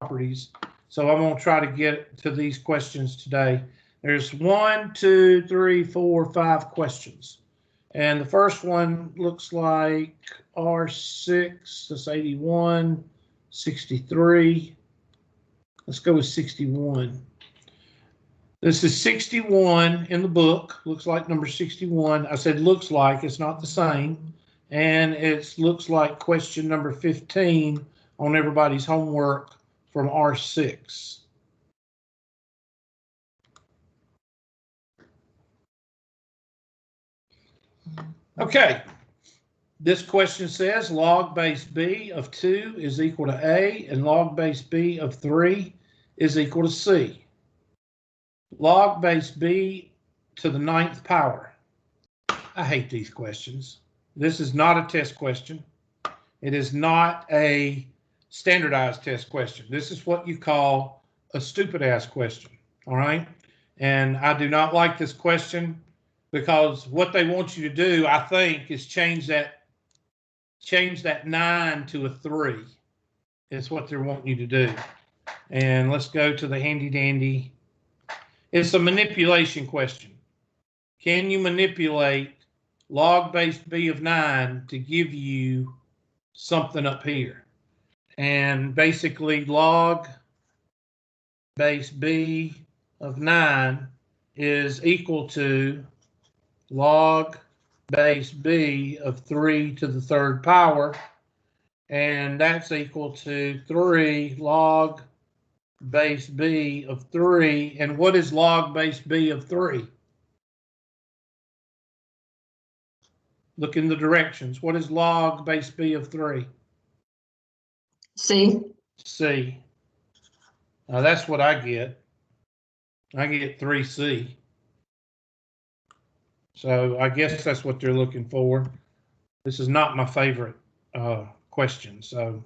properties. So I'm going to try to get to these questions today. There's 1, 2, 3, 4, 5 questions. And the first one looks like R6, that's 81, 63. Let's go with 61. This is 61 in the book. Looks like number 61. I said looks like, it's not the same. And it looks like question number 15 on everybody's homework from R6. Okay, this question says log base b of 2 is equal to a, and log base b of 3 is equal to c. Log base b to the 9th power. I hate these questions. This is not a test question. It is not a standardized test question. This is what you call a stupid ass question, all right? And I do not like this question because what they want you to do, I think, is change that 9 to a 3. Is what they're wanting you to do. And let's go to the handy dandy. It's a manipulation question. Can you manipulate log base b of 9 to give you something up here? And basically log base b of 9 is equal to log base b of 3 to the 3rd power, and that's equal to 3 log base b of 3. And what is log base b of 3? Look in the directions. What is log base b of 3? C. C. Now that's what I get. I get 3c. So I guess that's what they're looking for. This is not my favorite question. So,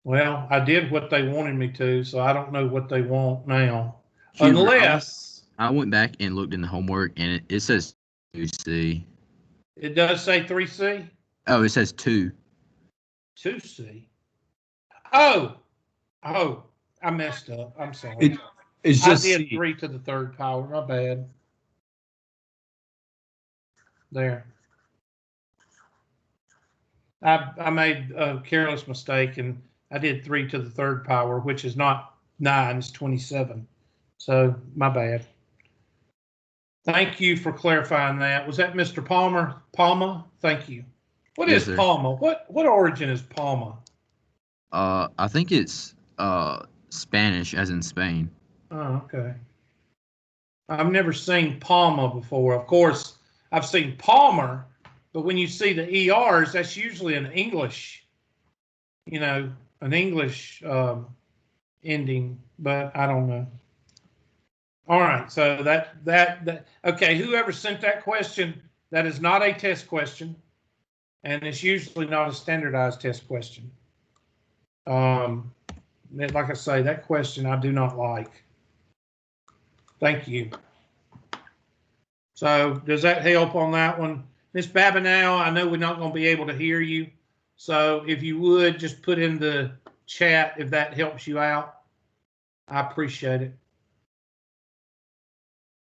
well, I did what they wanted me to, so I don't know what they want now. Unless I went back and looked in the homework, and it says 2C. It does say 3C? Oh, it says 2. 2C? Oh, I messed up. I'm sorry. It's just I did C. 3 to the 3rd power. My bad. There. I made a careless mistake, and I did 3 to the 3rd power, which is not 9, it's 27. So my bad. Thank you for clarifying that. Was that Mr. Palmer? Palma? Thank you. What Yes, is sir. Palma? What origin is Palma? I think it's Spanish, as in Spain. Oh, okay. I've never seen Palma before. Of course, I've seen Palmer, but when you see the ERs, that's usually an English, an English ending, but I don't know. All right, so that okay, whoever sent that question, that is not a test question, and it's usually not a standardized test question. Like I say, that question I do not like. Thank you. So does that help on that one? Miss Babineau, I know we're not going to be able to hear you. So if you would just put in the chat if that helps you out, I appreciate it.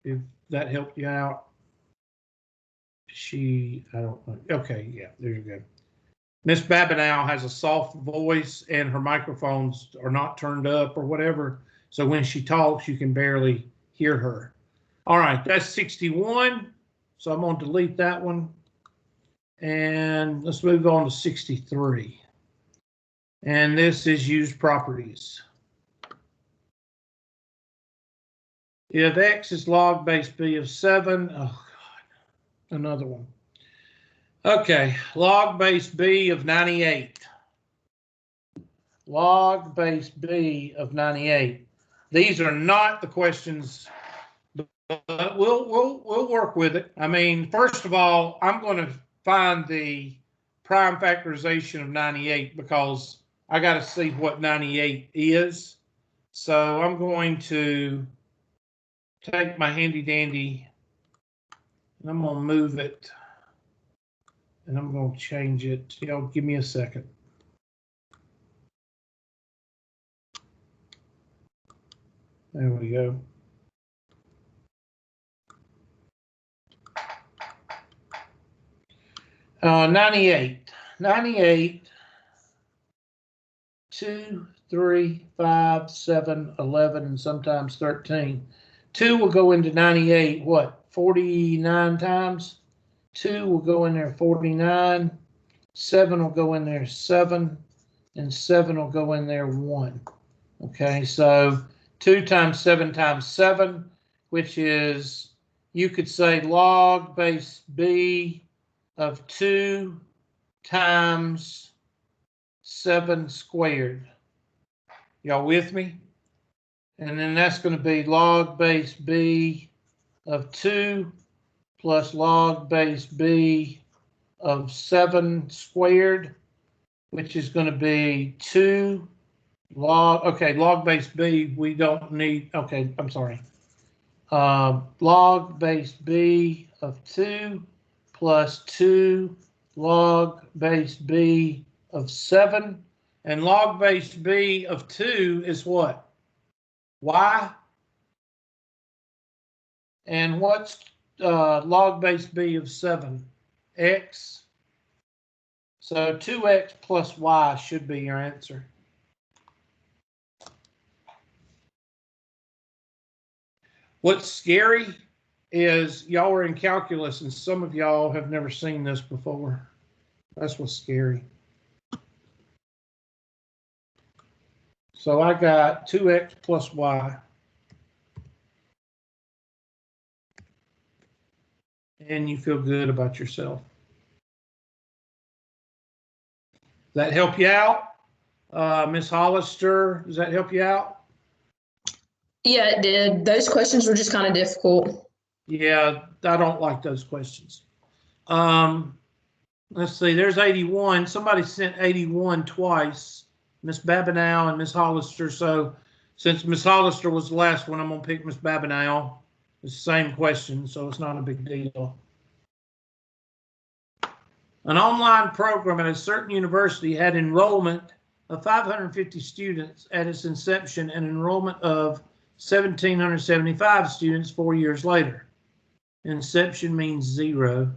If that helped you out. I don't know. Okay, yeah, there you go. Miss Babineau has a soft voice and her microphones are not turned up or whatever. So when she talks, you can barely hear her. All right, that's 61. So I'm going to delete that one. And let's move on to 63. And this is use properties. If x is log base b of 7, oh God, another one. Okay, log base b of 98. Log base b of 98. These are not the questions, but we'll work with it. I mean, first of all, I'm going to find the prime factorization of 98 because I got to see what 98 is. So I'm going to take my handy dandy and I'm going to move it and I'm going to change it. Y'all give me a second. There we go. Uh, 98. 98, 2, 3, 5, 7, 11, and sometimes 13. 2 will go into 98, what, 49 times? 2 will go in there 49. 7 will go in there 7. And 7 will go in there 1. Okay, so 2 times 7 times 7, which is, you could say log base B of 2 times 7 squared. Y'all with me? And then that's going to be log base B of 2 plus log base B of 7 squared, which is going to be 2 log, okay, log base B, we don't need, okay, I'm sorry. Log base B of 2 plus 2 log base B of 7. And log base B of 2 is what? Y. And what's log base B of 7? X. So 2x plus y should be your answer. What's scary is y'all are in calculus and some of y'all have never seen this before. That's what's scary. So I got 2x plus y. And you feel good about yourself. Does that help you out? Miss Hollister, does that help you out? Yeah, it did. Those questions were just kind of difficult. Yeah, I don't like those questions. Let's see, there's 81. Somebody sent 81 twice, Miss Babineau and Miss Hollister. So since Miss Hollister was the last one, I'm going to pick Miss Babineau. It's the same question, so it's not a big deal. An online program at a certain university had enrollment of 550 students at its inception and enrollment of 1,775 students 4 years later. Inception means 0.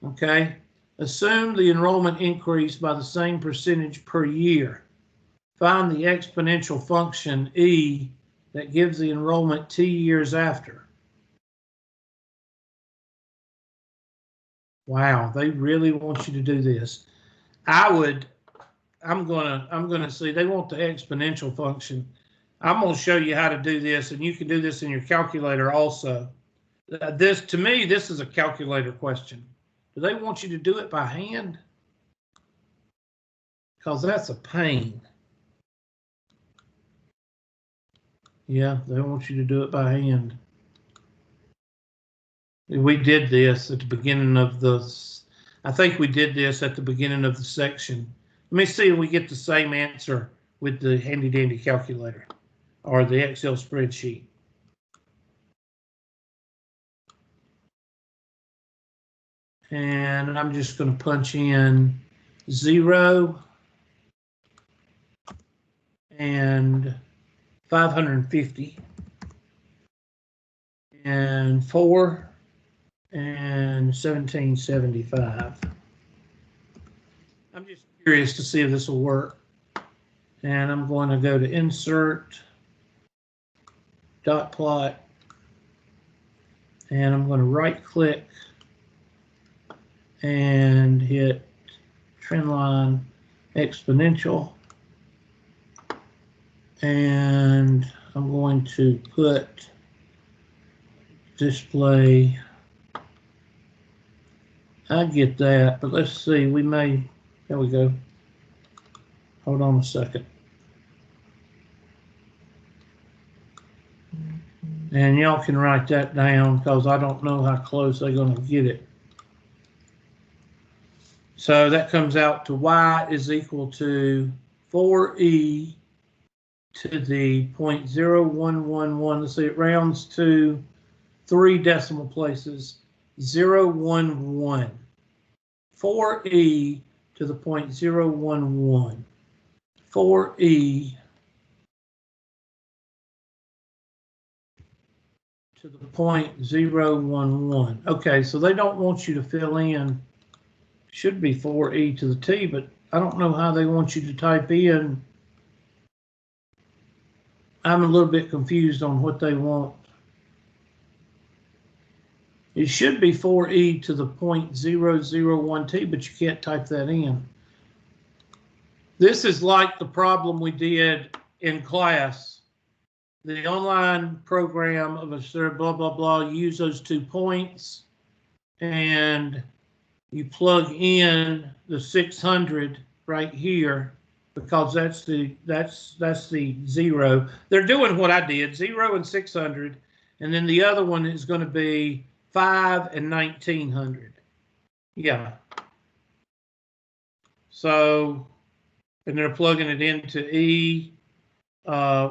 Okay. Assume the enrollment increased by the same percentage per year. Find the exponential function E that gives the enrollment T years after. Wow, they really want you to do this. I'm gonna see, they want the exponential function. I'm gonna show you how to do this, and you can do this in your calculator also. To me, this is a calculator question. Do they want you to do it by hand? Because that's a pain. Yeah, they want you to do it by hand. We did this at the beginning of I think we did this at the beginning of the section. Let me see if we get the same answer with the handy dandy calculator or the Excel spreadsheet. And I'm just going to punch in 0 and 550 and 4 and 1775. I'm just curious to see if this will work. And I'm going to go to insert, dot plot, and I'm going to right click and hit Trendline exponential. And I'm going to put display. I get that, but let's see, we may, there we go. Hold on a second. And y'all can write that down because I don't know how close they're going to get it. So that comes out to y is equal to 4e to the 0.0111. Let's see, it rounds to 3 decimal places, 011. 4e to the 0.011. 4e to the 0.011. Okay, so they don't want you to fill in, should be 4e to the t, but I don't know how they want you to type in. I'm a little bit confused on what they want. It should be 4e to the 0.001t, but you can't type that in. This is like the problem we did in class. The online program of a certain blah, blah, blah, you use those 2 points and you plug in the 600 right here because that's the 0. They're doing what I did, 0 and 600, and then the other one is going to be 5 and 1900. Yeah. So, and they're plugging it into E.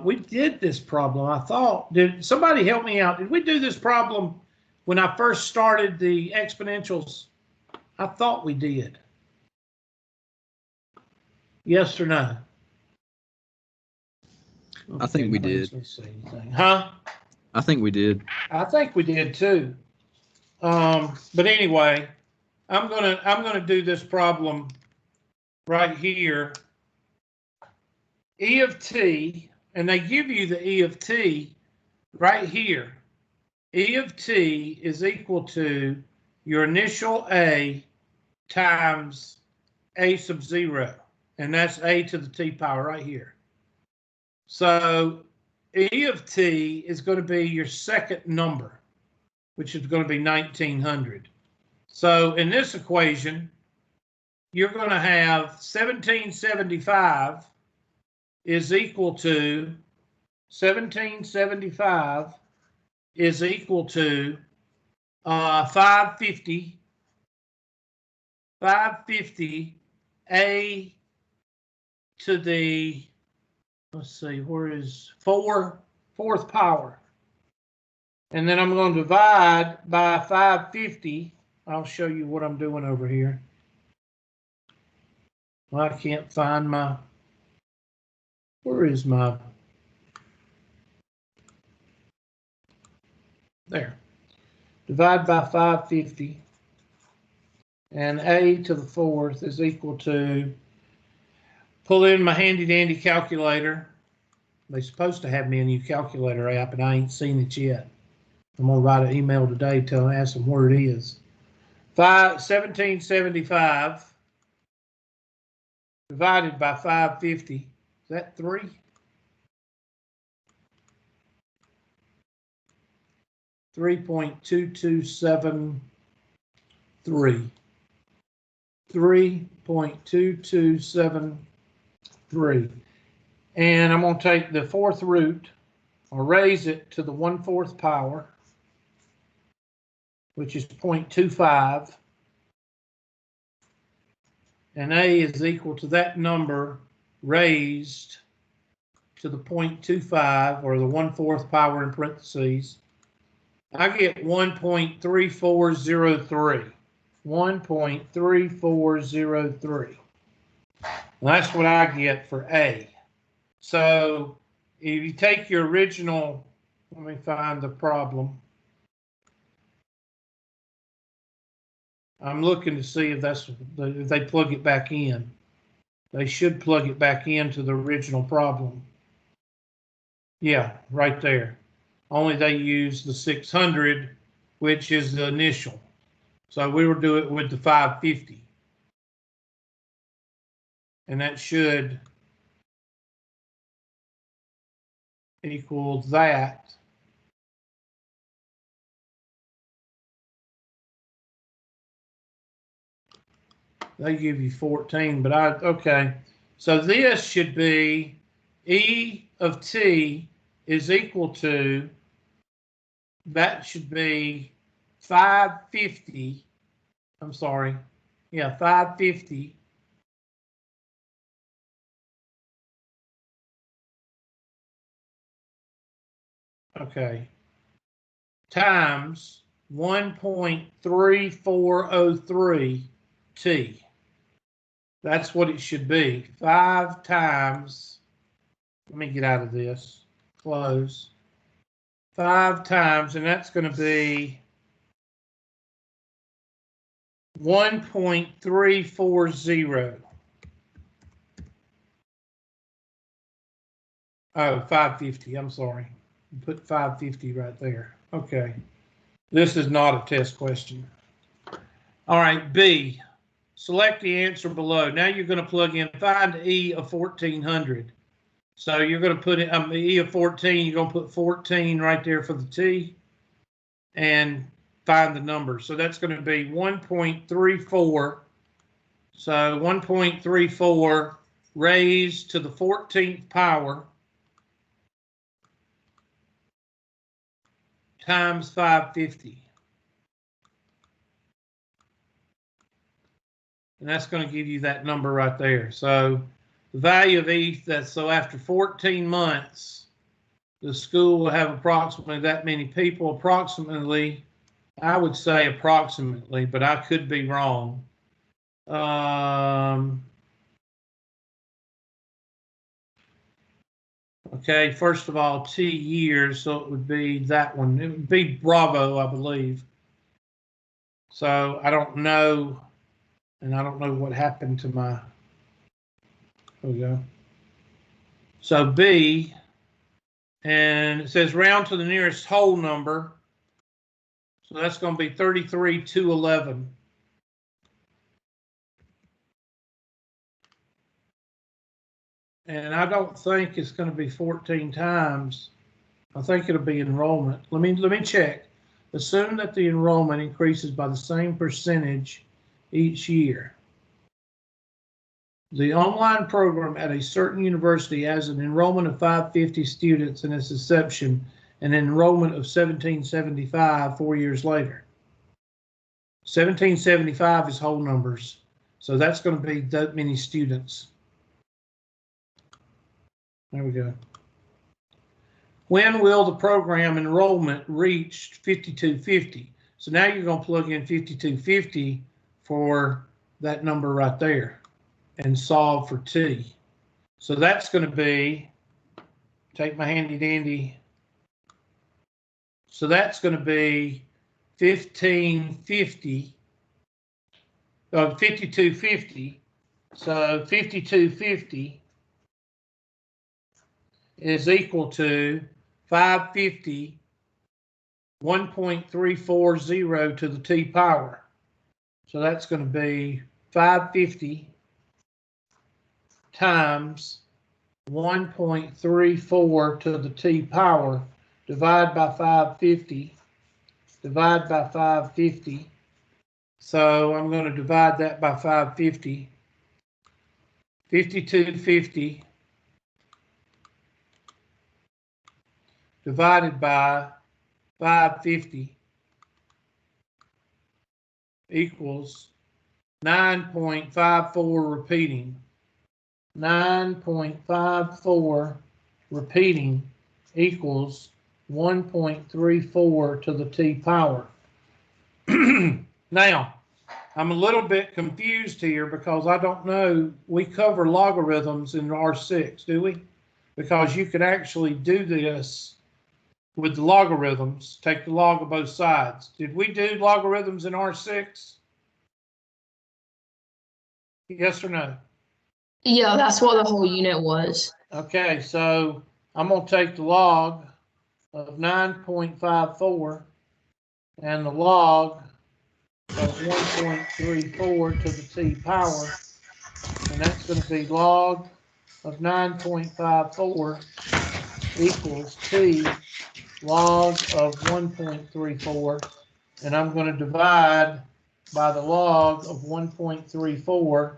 We did this problem, I thought. Did somebody help me out? Did we do this problem when I first started the exponentials? I thought we did. Yes or no? I think we did. Let's see anything. Huh? I think we did. I think we did too. But anyway, I'm gonna do this problem right here. E of t, and they give you the E of t right here. E of t is equal to your initial A times A sub 0, and that's A to the t power right here. So E of t is going to be your second number, which is going to be 1900. So in this equation, you're going to have 1775 is equal to 550 A to the, let's see, where is fourth power. And then I'm going to divide by 550. I'll show you what I'm doing over here. Well, I can't find my, where is my, there. Divide by 550. And A to the 4th is equal to, pull in my handy dandy calculator. They're supposed to have me a new calculator app, and I ain't seen it yet. I'm going to write an email today ask them where it is. 1775 divided by 550. Is that 3? .2273. 3.2273. And I'm going to take the 4th root, I'll raise it to the 1/4 power, which is 0.25. And A is equal to that number raised to the 0.25, or the 1/4 power in parentheses. I get 1.3403. 1.3403. That's what I get for A. So if you take your original, let me find the problem. I'm looking to see if if they plug it back in. They should plug it back into the original problem. Yeah, right there. Only they use the 600, which is the initial. So we will do it with the 550. And that should equal that. They give you 14, but okay. So this should be E of t is equal to, that should be 550. I'm sorry. Yeah, 550. Okay. Times 1.3403 t. That's what it should be. 5 times, let me get out of this, close. 5 times, and that's going to be 1.340. Oh, 550. I'm sorry. Put 550 right there. Okay. This is not a test question. All right, B. Select the answer below. Now you're going to plug in, find E of 1400. So you're going to put in E of 14, you're going to put 14 right there for the T and find the number. So that's going to be 1.34. So 1.34 raised to the 14th power times 550. And that's going to give you that number right there. So the value of E, so after 14 months, the school will have approximately that many people, approximately, I would say approximately, but I could be wrong. Okay, first of all, T years, so it would be that one. It would be Bravo, I believe. So I don't know, and I don't know what happened to my, there we go. So B, and it says round to the nearest whole number. So that's going to be 33,211. And I don't think it's going to be 14 times. I think it'll be enrollment. Let me check. Assume that the enrollment increases by the same percentage each year. The online program at a certain university has an enrollment of 550 students in its inception and an enrollment of 1775 4 years later. 1775 is whole numbers. So that's going to be that many students. There we go. When will the program enrollment reach 5250? So now you're going to plug in 5250 for that number right there and solve for T. So that's going to be, take my handy dandy. So that's going to be 5250. So 5250 is equal to 550, 1.340 to the T power. So that's going to be 550 times 1.34 to the T power, divide by 550, divide by 550. So I'm going to divide that by 550. 5250 divided by 550 equals 9.54 repeating. 9.54 repeating equals 1.34 to the T power. Now, I'm a little bit confused here because I don't know, we cover logarithms in R6, do we? Because you could actually do this with the logarithms, take the log of both sides. Did we do logarithms in R6? Yes or no? Yeah, that's what the whole unit was. Okay, so I'm going to take the log of 9.54 and the log of 1.34 to the T power, and that's going to be log of 9.54 equals T log of 1.34, and I'm going to divide by the log of 1.34,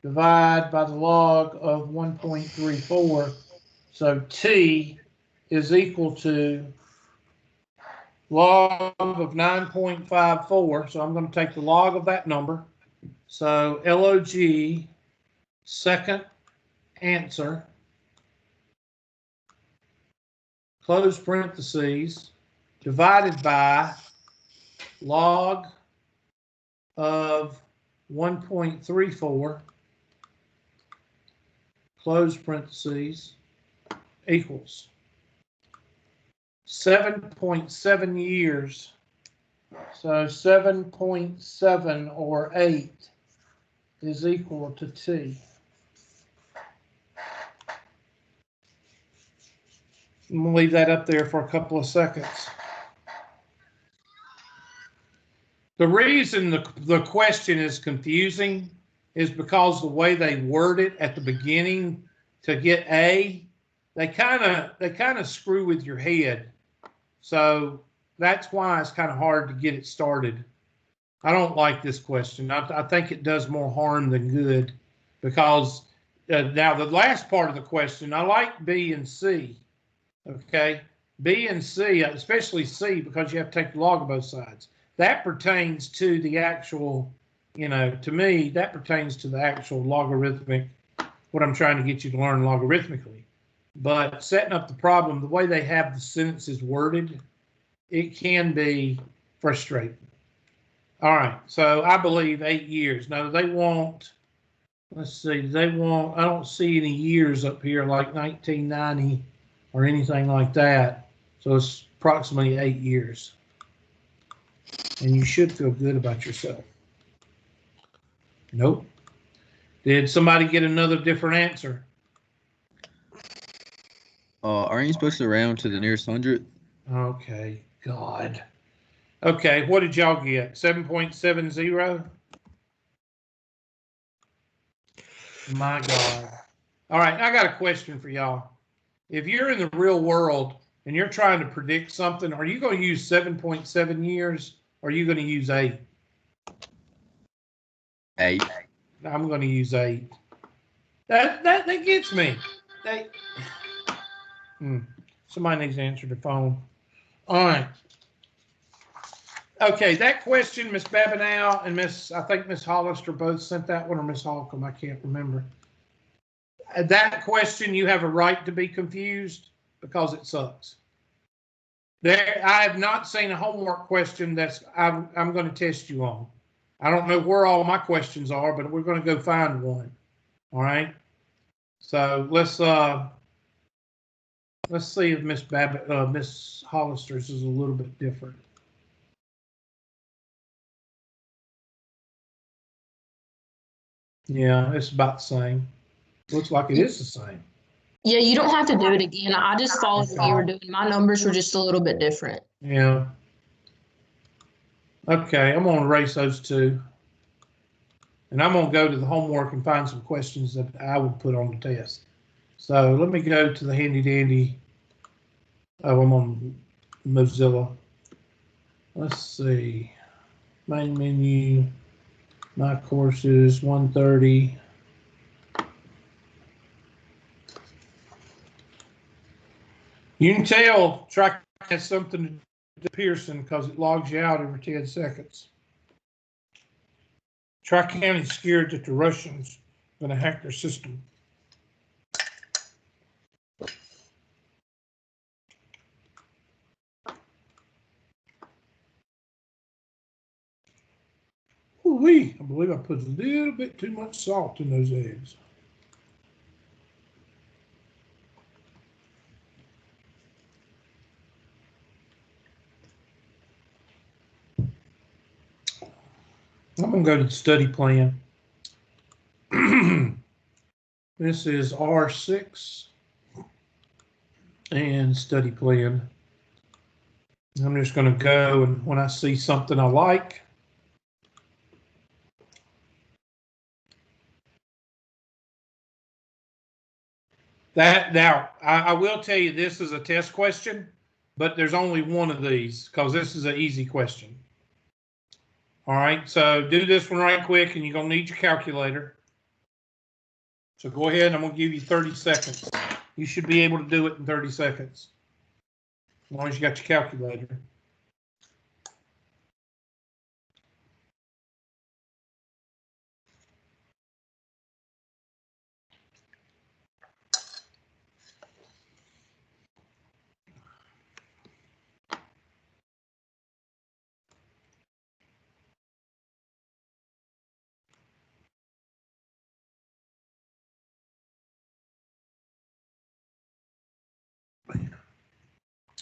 divide by the log of 1.34, so T is equal to log of 9.54, so I'm going to take the log of that number. So LOG, second answer, close parentheses, divided by log of 1.34, close parentheses, equals. 7.7 years. So 7.7 or 8 is equal to T. I'm going to leave that up there for a couple of seconds. The reason the question is confusing is because the way they word it at the beginning to get A, they kind of screw with your head. So that's why it's kind of hard to get it started. I don't like this question. I think it does more harm than good because now the last part of the question, I like B and C. Okay, B and C, especially C, because you have to take the log of both sides. That pertains to the actual, to me, that pertains to the actual logarithmic, what I'm trying to get you to learn logarithmically. But setting up the problem, the way they have the sentences worded, it can be frustrating. All right, so I believe 8 years. Now they want, let's see, I don't see any years up here like 1990 or anything like that. So it's approximately 8 years. And you should feel good about yourself. Nope. Did somebody get another different answer? Aren't you supposed to round to the nearest hundred? Okay, God. Okay, what did y'all get? 7.70? My God. All right, I got a question for y'all. If you're in the real world and you're trying to predict something, are you going to use 7.7 years or are you going to use 8? 8. I'm going to use 8. That gets me. Somebody needs to answer the phone. All right. Okay, that question, Miss Babineau and I think Miss Hollister both sent that one, or Miss Holcomb, I can't remember. That question, you have a right to be confused because it sucks. I have not seen a homework question I'm going to test you on. I don't know where all my questions are, but we're going to go find one. All right. So let's see if Miss Hollister's is a little bit different. Yeah, it's about the same. Looks like it is the same. Yeah, you don't have to do it again. I just followed what you were doing. My numbers were just a little bit different. Yeah. Okay, I'm going to erase those two. And I'm going to go to the homework and find some questions that I would put on the test. So let me go to the handy dandy. Oh, I'm on Mozilla. Let's see. Main menu. My courses, 130. You can tell Track has something to do with Pearson because it logs you out every 10 seconds. Tri-County's scared that the Russians are going to hack their system. Ooh-wee, I believe I put a little bit too much salt in those eggs. I'm going to go to the study plan. This is R6 and study plan. I'm just going to go, and when I see something I like, now I will tell you this is a test question, but there's only one of these because this is an easy question. All right, so do this one right quick, and you're going to need your calculator. So go ahead, I'm going to give you 30 seconds. You should be able to do it in 30 seconds, as long as you got your calculator.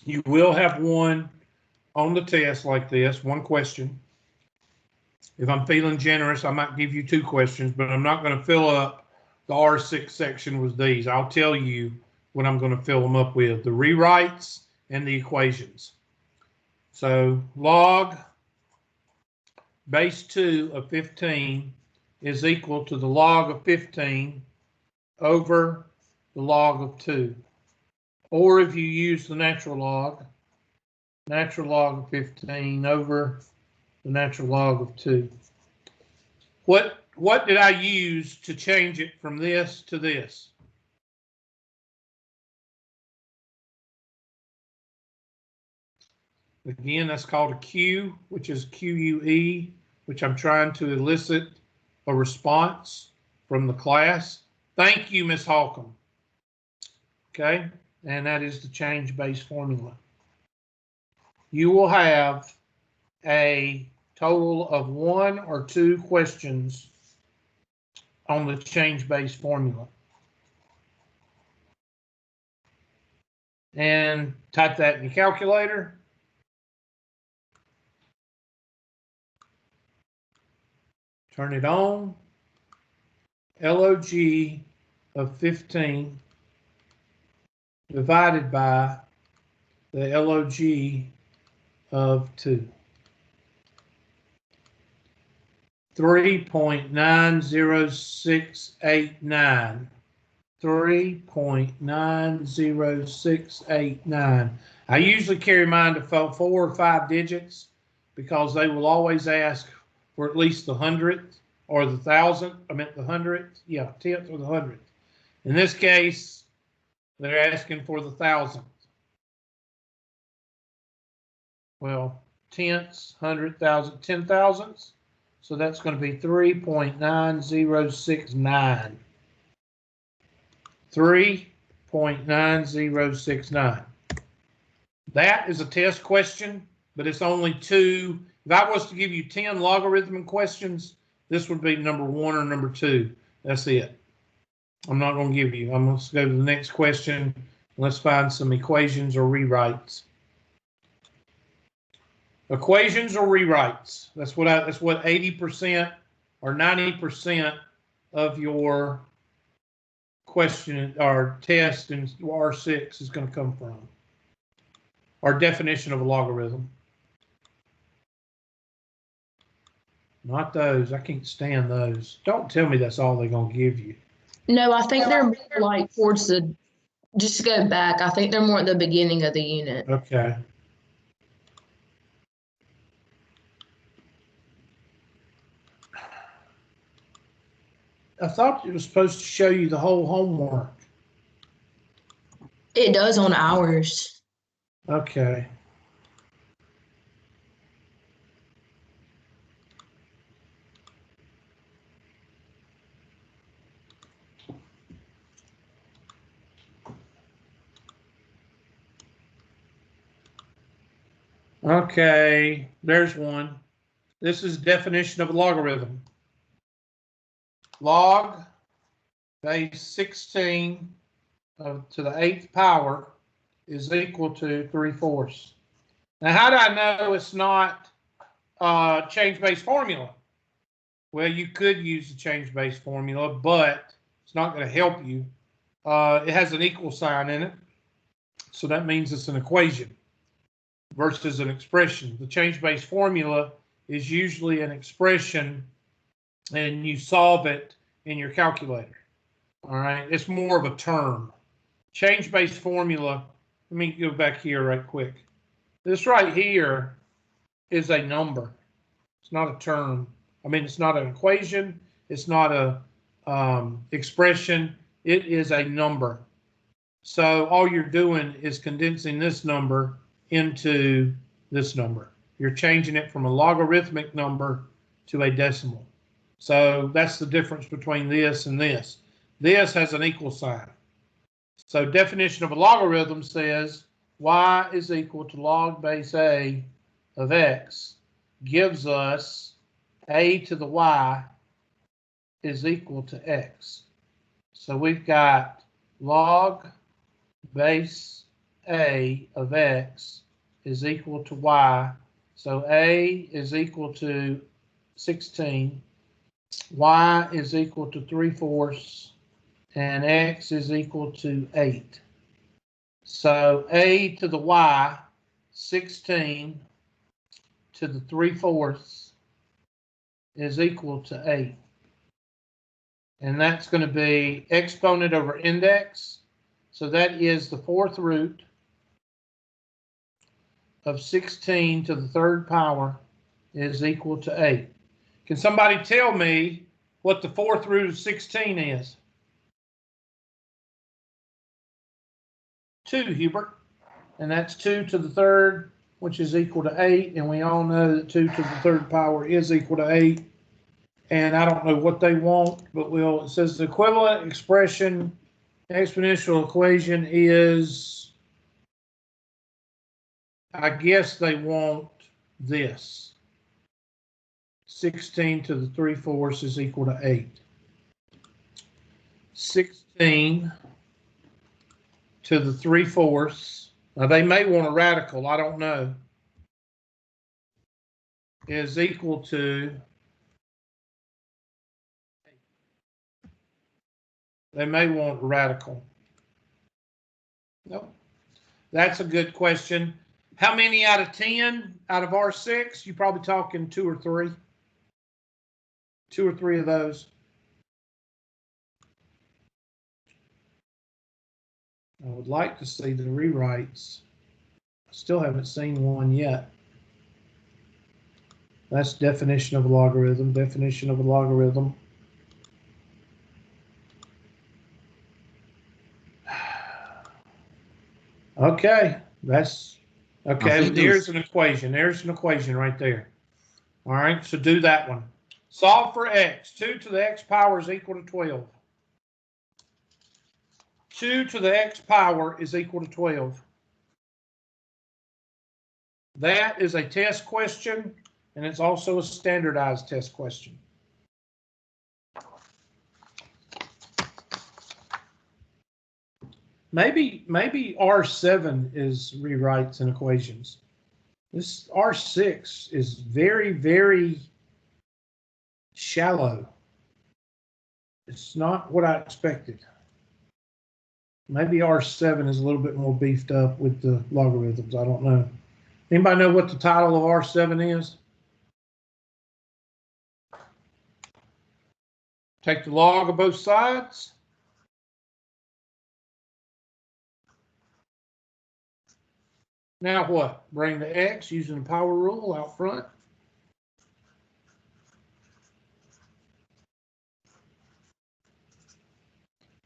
You will have one on the test like this, one question. If I'm feeling generous, I might give you 2 questions, but I'm not going to fill up the R6 section with these. I'll tell you what I'm going to fill them up with, the rewrites and the equations. So log base 2 of 15 is equal to the log of 15 over the log of 2. Or if you use the natural log of 15 over the natural log of 2. What did I use to change it from this to this? Again, that's called a Q, which is QUE, which I'm trying to elicit a response from the class. Thank you, Ms. Holcomb. Okay, and that is the change base formula. You will have a total of 1 or 2 questions on the change base formula. And type that in your calculator. Turn it on. LOG of 15 divided by the LOG of 2. 3.90689. 3.90689. I usually carry mine to 4 or 5 digits because they will always ask for at least the 100th or the 1,000th. I meant the 100th. Yeah, 10th or the 100th. In this case, they're asking for the 1,000th. Well, tenths, 100,000, 10,000ths. So that's going to be 3.9069. 3.9069. That is a test question, but it's only 2. If I was to give you 10 logarithm questions, this would be number 1 or number 2. That's it. I'm not going to give you. I'm going to go to the next question. Let's find some equations or rewrites. Equations or rewrites. That's what 80% or 90% of your question or test in R6 is going to come from. Our definition of a logarithm. Not those. I can't stand those. Don't tell me that's all they're going to give you. No, I think they're like towards the, just to go back, I think they're more at the beginning of the unit. Okay. I thought it was supposed to show you the whole homework. It does on ours. Okay. Okay, there's one. This is definition of a logarithm. Log base 16 to the 8th power is equal to 3/4. Now, how do I know it's not change base formula? Well, you could use the change base formula, but it's not going to help you. It has an equal sign in it, so that means it's an equation versus an expression. The change base formula is usually an expression, and you solve it in your calculator. All right, it's more of a term. Change base formula, let me go back here right quick. This right here is a number. It's not a term. I mean, it's not an equation. It's not a expression. It is a number. So all you're doing is condensing this number into this number. You're changing it from a logarithmic number to a decimal. So that's the difference between this and this. This has an equal sign. So definition of a logarithm says y is equal to log base a of x gives us a to the y is equal to x. So we've got log base A of X is equal to Y. So A is equal to 16, Y is equal to 3/4, and X is equal to 8. So A to the Y, 16 to the 3/4 is equal to 8. And that's going to be exponent over index. So that is the 4th root of 16 to the 3rd power is equal to 8. Can somebody tell me what the 4th root of 16 is? 2, Hubert. And that's 2 to the 3rd, which is equal to 8. And we all know that 2 to the 3rd power is equal to 8. And I don't know what they want, but it says the equivalent expression exponential equation is, I guess they want this. 16 to the 3/4 is equal to 8. 16 to the 3/4. Now they may want a radical, I don't know. Is equal to, they may want a radical. Nope. That's a good question. How many out of 10 out of R6? You're probably talking 2 or 3. 2 or 3 of those. I would like to see the rewrites. I still haven't seen one yet. That's definition of a logarithm, definition of a logarithm. Okay, that's okay. There's an equation. There's an equation right there. All right, so do that one. Solve for x. 2 to the x power is equal to 12. 2 to the x power is equal to 12. That is a test question, and it's also a standardized test question. Maybe R7 is rewrites and equations. This R6 is very, very shallow. It's not what I expected. Maybe R7 is a little bit more beefed up with the logarithms. I don't know. Anybody know what the title of R7 is? Take the log of both sides. Now what? Bring the x using the power rule out front.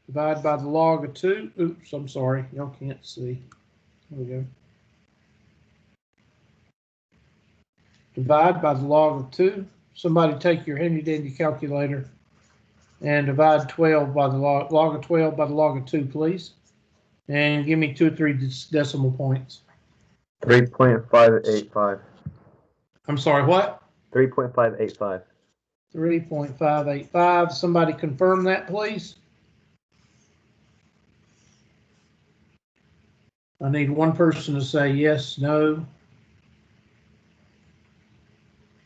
Divide by the log of 2. Oops, I'm sorry. Y'all can't see. There we go. Divide by the log of 2. Somebody take your handy dandy calculator and divide 12 by the log of 12 by the log of 2, please. And give me 2 or 3 decimal points. 3.585. I'm sorry, what? 3.585. 3.585. Somebody confirm that, please. I need one person to say yes, no.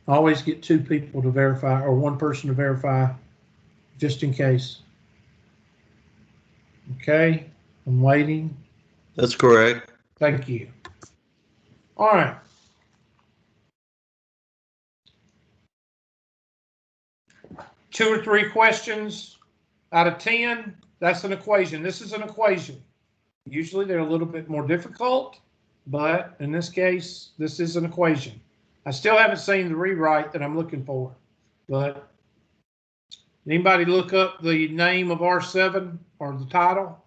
I always get 2 people to verify, or 1 person to verify, just in case. Okay, I'm waiting. That's correct. Thank you. All right. Two or 3 questions out of 10. That's an equation. This is an equation. Usually they're a little bit more difficult, but in this case, this is an equation. I still haven't seen the rewrite that I'm looking for, but anybody look up the name of R7 or the title?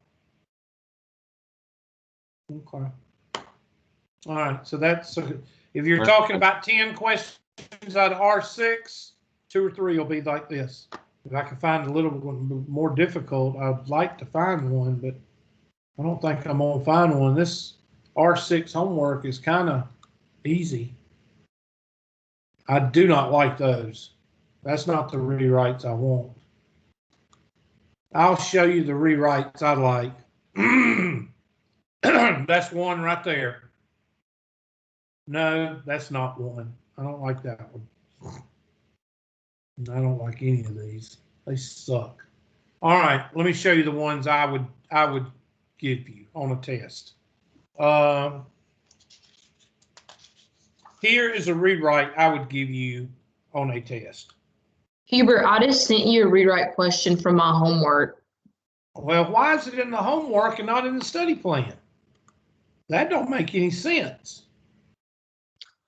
Okay. All right, so that's, if you're talking about 10 questions out of R6, 2 or 3 will be like this. If I can find a little one more difficult, I'd like to find one, but I don't think I'm gonna find one. This R6 homework is kind of easy. I do not like those. That's not the rewrites I want. I'll show you the rewrites I like. That's 1 right there. No, that's not 1. I don't like that one. I don't like any of these. They suck. All right, let me show you the ones I would give you on a test. Here is a rewrite I would give you on a test. Hubert, I just sent you a rewrite question from my homework. Well, why is it in the homework and not in the study plan? That don't make any sense.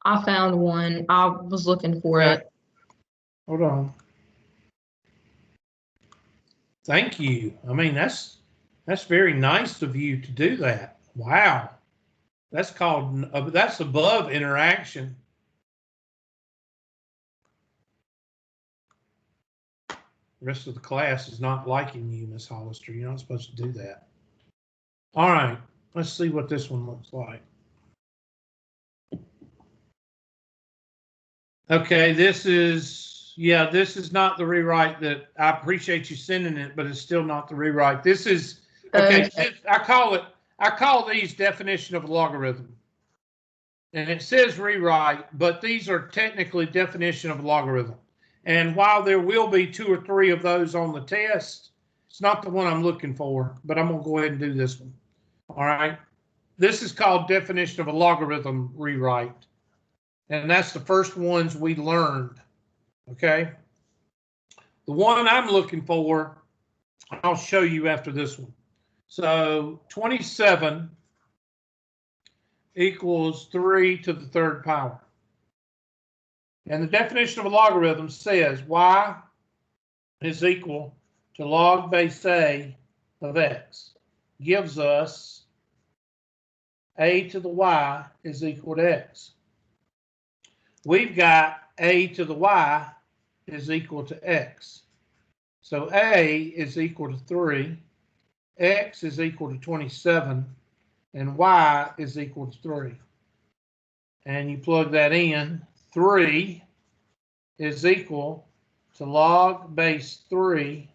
I found one. I was looking for it. Hold on. Thank you. I mean, that's very nice of you to do that. Wow. That's called, that's above interaction. The rest of the class is not liking you, Miss Hollister. You're not supposed to do that. All right, let's see what this one looks like. Okay, this is not the rewrite that I appreciate you sending it, but it's still not the rewrite. This is, okay, I call these definition of a logarithm. And it says rewrite, but these are technically definition of a logarithm. And while there will be 2 or 3 of those on the test, it's not the one I'm looking for, but I'm gonna go ahead and do this one. All right. This is called definition of a logarithm rewrite. And that's the first ones we learned. Okay. The one I'm looking for, I'll show you after this one. So 27 equals 3 to the 3rd power. And the definition of a logarithm says y is equal to log base a of x. Gives us a to the y is equal to x. We've got a to the y is equal to x. So a is equal to 3, x is equal to 27, and y is equal to 3. And you plug that in, 3 is equal to log base 3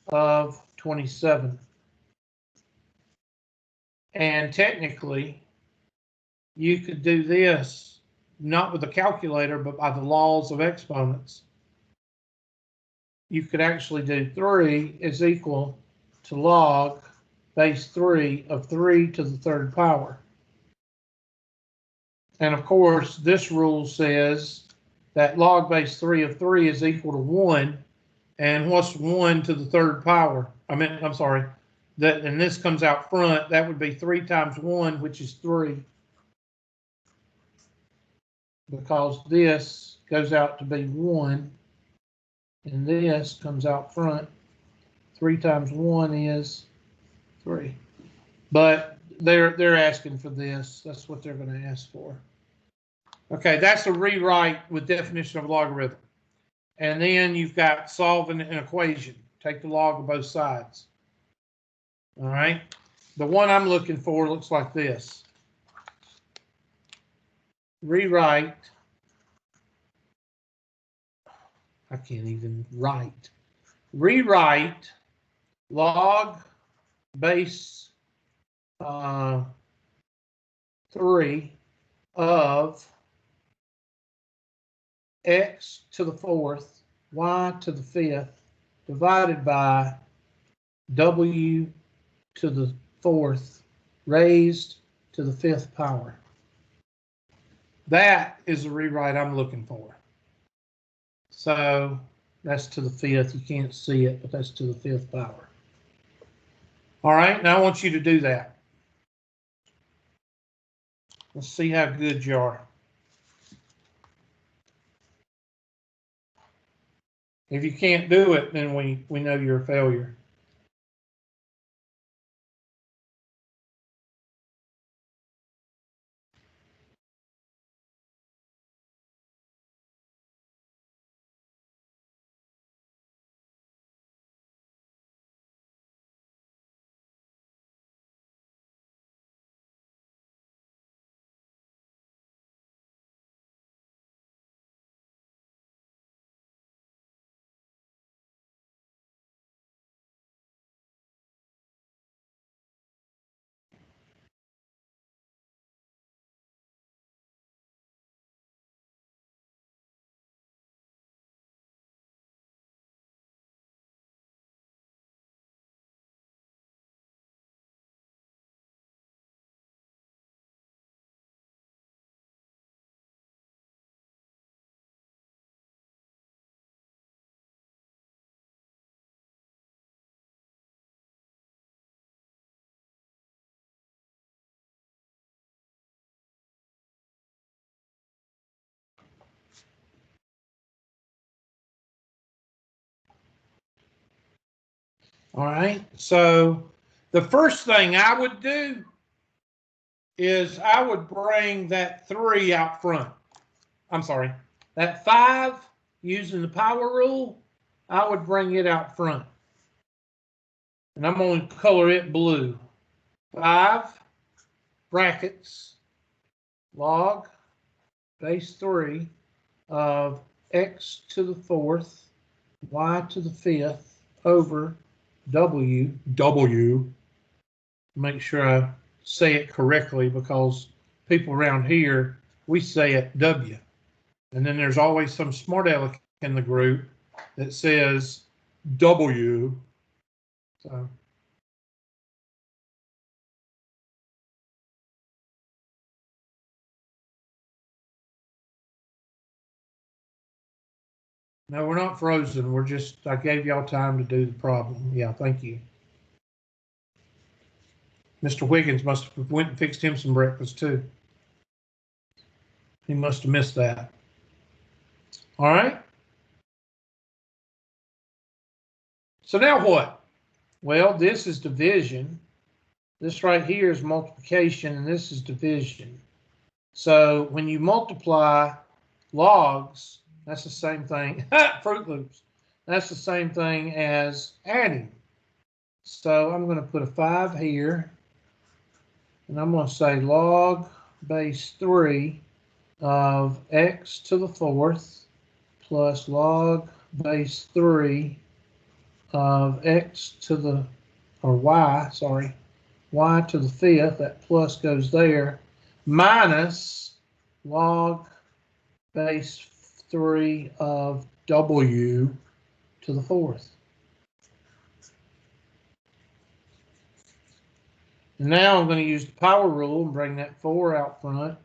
of 27. And technically, you could do this not with a calculator, but by the laws of exponents. You could actually do 3 is equal to log base 3 of 3 to the 3rd power. And of course, this rule says that log base 3 of 3 is equal to 1. And what's 1 to the 3rd power? I'm sorry. And this comes out front. That would be 3 times 1, which is 3. Because this goes out to be 1. And this comes out front. 3 times 1 is 3. But they're asking for this. That's what they're going to ask for. Okay, that's a rewrite with definition of logarithm. And then you've got solving an equation. Take the log of both sides. All right. The one I'm looking for looks like this. Rewrite. I can't even write. Rewrite log base 3 of x to the 4th, y to the 5th, divided by w to the 4th, raised to the 5th power. That is the rewrite I'm looking for. So that's to the 5th. You can't see it, but that's to the 5th power. All right, now I want you to do that. Let's see how good you are. If you can't do it, then we know you're a failure. All right, so the first thing I would do is I would bring that 3 out front. I'm sorry, that 5 using the power rule, I would bring it out front. And I'm going to color it blue. 5 brackets log base 3 of x to the 4th, y to the 5th over w. Make sure I say it correctly because people around here, we say it w. And then there's always some smart aleck in the group that says w. So no, we're not frozen. We're just, I gave y'all time to do the problem. Yeah, thank you. Mr. Wiggins must have went and fixed him some breakfast too. He must have missed that. All right. So now what? Well, this is division. This right here is multiplication, and this is division. So when you multiply logs, that's the same thing. Fruit Loops. That's the same thing as adding. So I'm going to put a 5 here, and I'm going to say log base 3 of x to the 4th plus log base 3 of x to the, or y, sorry, y to the 5th, that plus goes there, minus log base 3 of w to the 4th. And now I'm going to use the power rule and bring that 4 out front,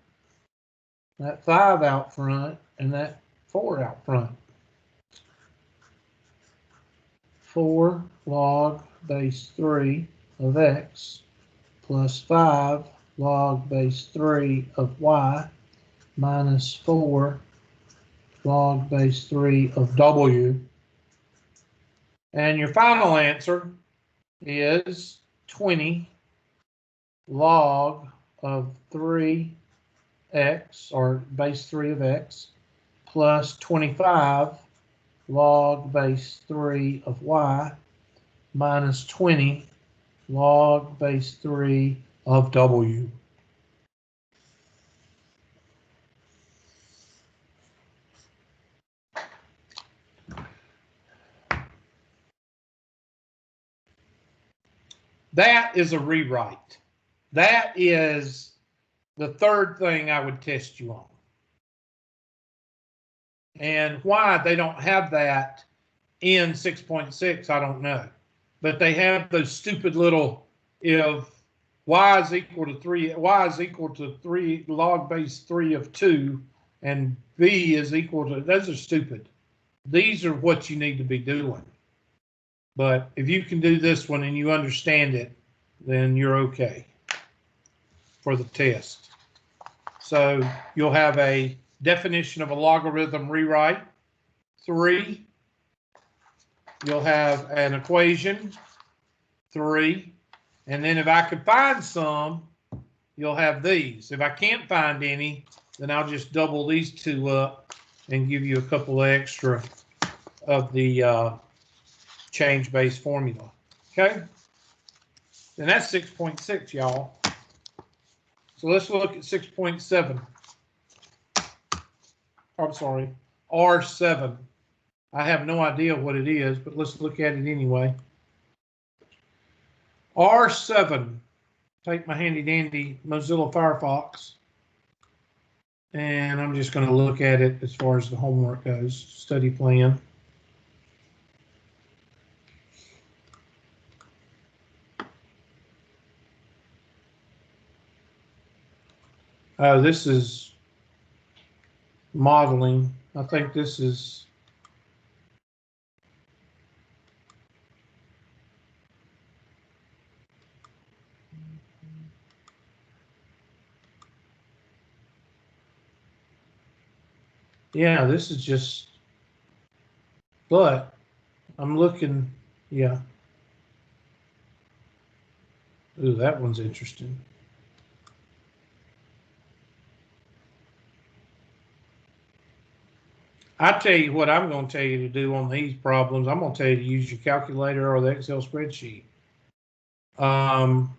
that 5 out front, and that 4 out front. 4 log base 3 of x plus 5 log base 3 of y minus 4 log base 3 of w. And your final answer is 20 log of 3x, or base 3 of x, plus 25 log base 3 of y minus 20 log base 3 of w. That is a rewrite. That is the third thing I would test you on. And why they don't have that in 6.6, I don't know. But they have those stupid little, if y is equal to 3, y is equal to 3 log base 3 of 2, and b is equal to, those are stupid. These are what you need to be doing. But if you can do this one and you understand it, then you're okay for the test. So you'll have a definition of a logarithm rewrite, 3. You'll have an equation, 3. And then if I could find some, you'll have these. If I can't find any, then I'll just double these 2 up and give you a couple extra of the change base formula. Okay? And that's 6.6, y'all. So let's look at 6.7. I'm sorry, R7. I have no idea what it is, but let's look at it anyway. R7. Take my handy dandy Mozilla Firefox, and I'm just going to look at it as far as the homework goes, study plan. This is modeling. I think this is yeah, this is just, but I'm looking, yeah. Ooh, that one's interesting. I tell you what I'm going to tell you to do on these problems. I'm going to tell you to use your calculator or the Excel spreadsheet. I'm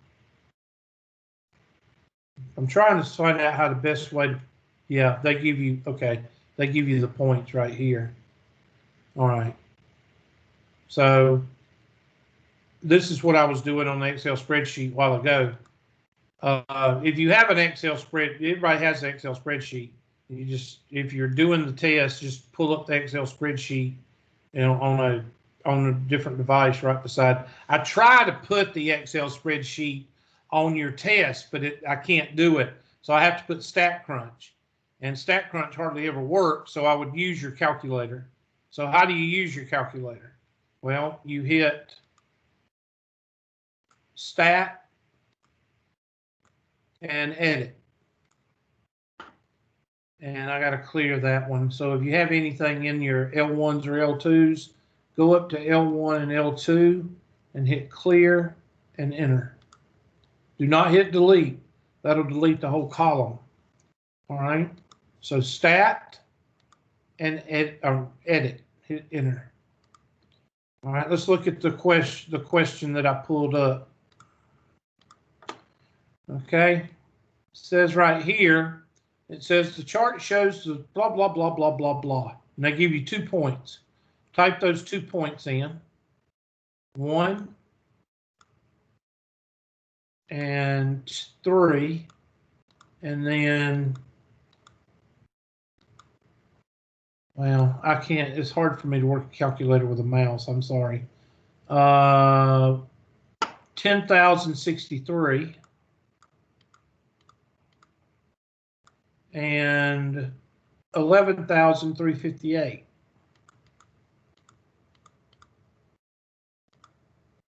trying to find out how the best way to, yeah, they give you, okay, they give you the points right here. All right. So this is what I was doing on the Excel spreadsheet a while ago. If you have an Excel spread, everybody has an Excel spreadsheet. You just, if you're doing the test, just pull up the Excel spreadsheet, you know, on a different device right beside. I try to put the Excel spreadsheet on your test, but I can't do it. So I have to put StatCrunch, and StatCrunch hardly ever works. So I would use your calculator. So how do you use your calculator? Well, you hit Stat and Edit. And I got to clear that one. So if you have anything in your L1s or L2s, go up to L1 and L2 and hit clear and enter. Do not hit delete. That'll delete the whole column. All right. So stat and edit. Hit enter. All right. Let's look at the question that I pulled up. Okay. It says right here. It says the chart shows the blah, blah, blah, blah, blah, blah. And they give you 2 points. Type those 2 points in. 1 and 3. And then, well, I can't, it's hard for me to work a calculator with a mouse. I'm sorry. 10,063. And 11,358.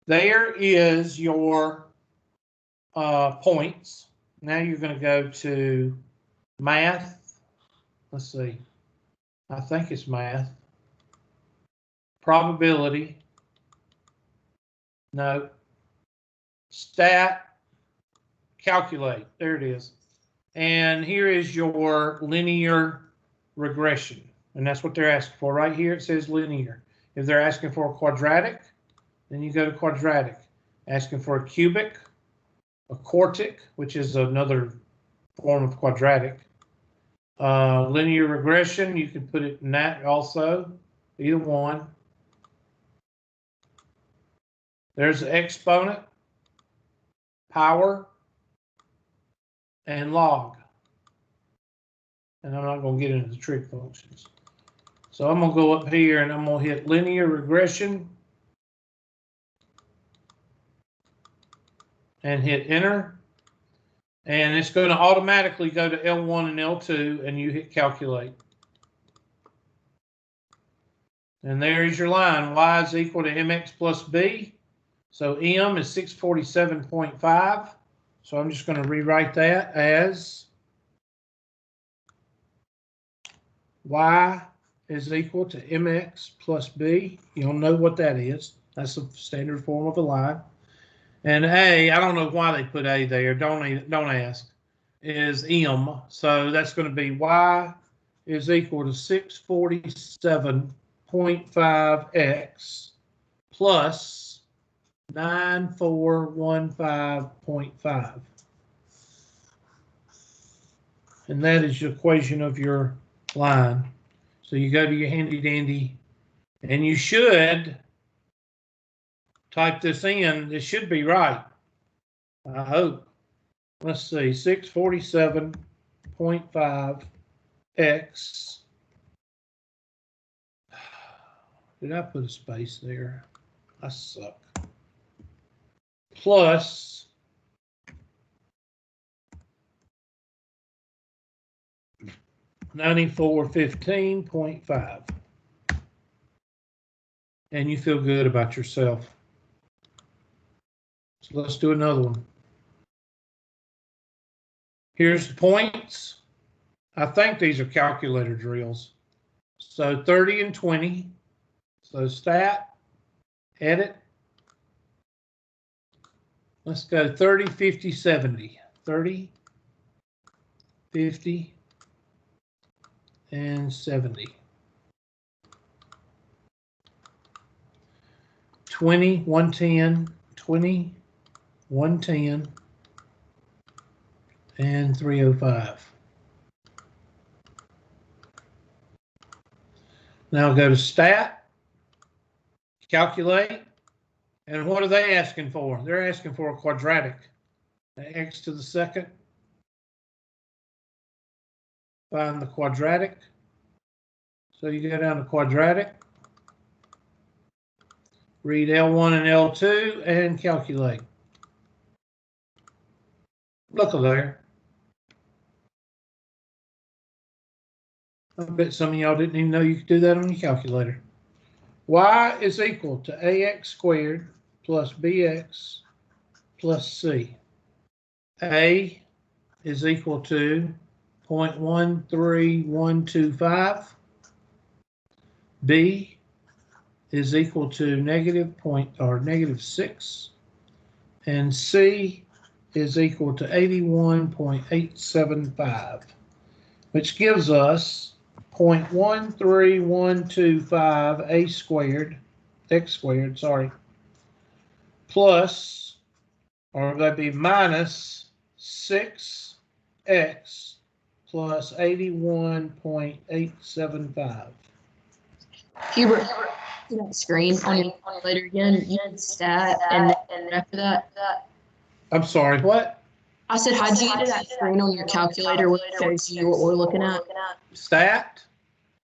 There is your points. Now you're going to go to math. Let's see. I think it's math. Probability. No. Stat. Calculate. There it is. And here is your linear regression. And that's what they're asking for. Right here it says linear. If they're asking for a quadratic, then you go to quadratic. Asking for a cubic, a quartic, which is another form of quadratic. Linear regression, you can put it in that also, either one. There's the exponent, power, and log. And I'm not going to get into the trig functions. So I'm going to go up here and I'm going to hit linear regression and hit enter. And it's going to automatically go to L1 and L2 and you hit calculate. And there is your line. Y is equal to mx plus b. So m is 647.5. So I'm just going to rewrite that as y is equal to mx plus b. You'll know what that is. That's a standard form of a line. And a, I don't know why they put a there. Don't ask. Is m. So that's going to be y is equal to 647.5x plus 9415.5. And that is the equation of your line. So you go to your handy dandy and you should type this in. This should be right. I hope. Let's see, 647.5x. Did I put a space there? I suck. Plus 9415.5. And you feel good about yourself. So let's do another one. Here's the points. I think these are calculator drills. So 30 and 20. So stat, edit. Let's go 30, 50, 70. 30, 50, and 70. 20, 110, 20, 110, and 305. Now go to Stat, Calculate, and what are they asking for? They're asking for a quadratic. X to the second. Find the quadratic. So you go down to quadratic. Read L1 and L2 and calculate. Look there. I bet some of y'all didn't even know you could do that on your calculator. Y is equal to AX squared plus BX plus C. A is equal to 0.13125. B is equal to -6. And C is equal to 81.875, which gives us 0.13125 x squared, plus, or that'd be minus 6x plus 81.875. Hubert, that screen on your calculator again, you did stat, and then after that. I'm sorry, what? I said, how'd you get to that screen on your calculator where it shows you what we're looking at? Stat,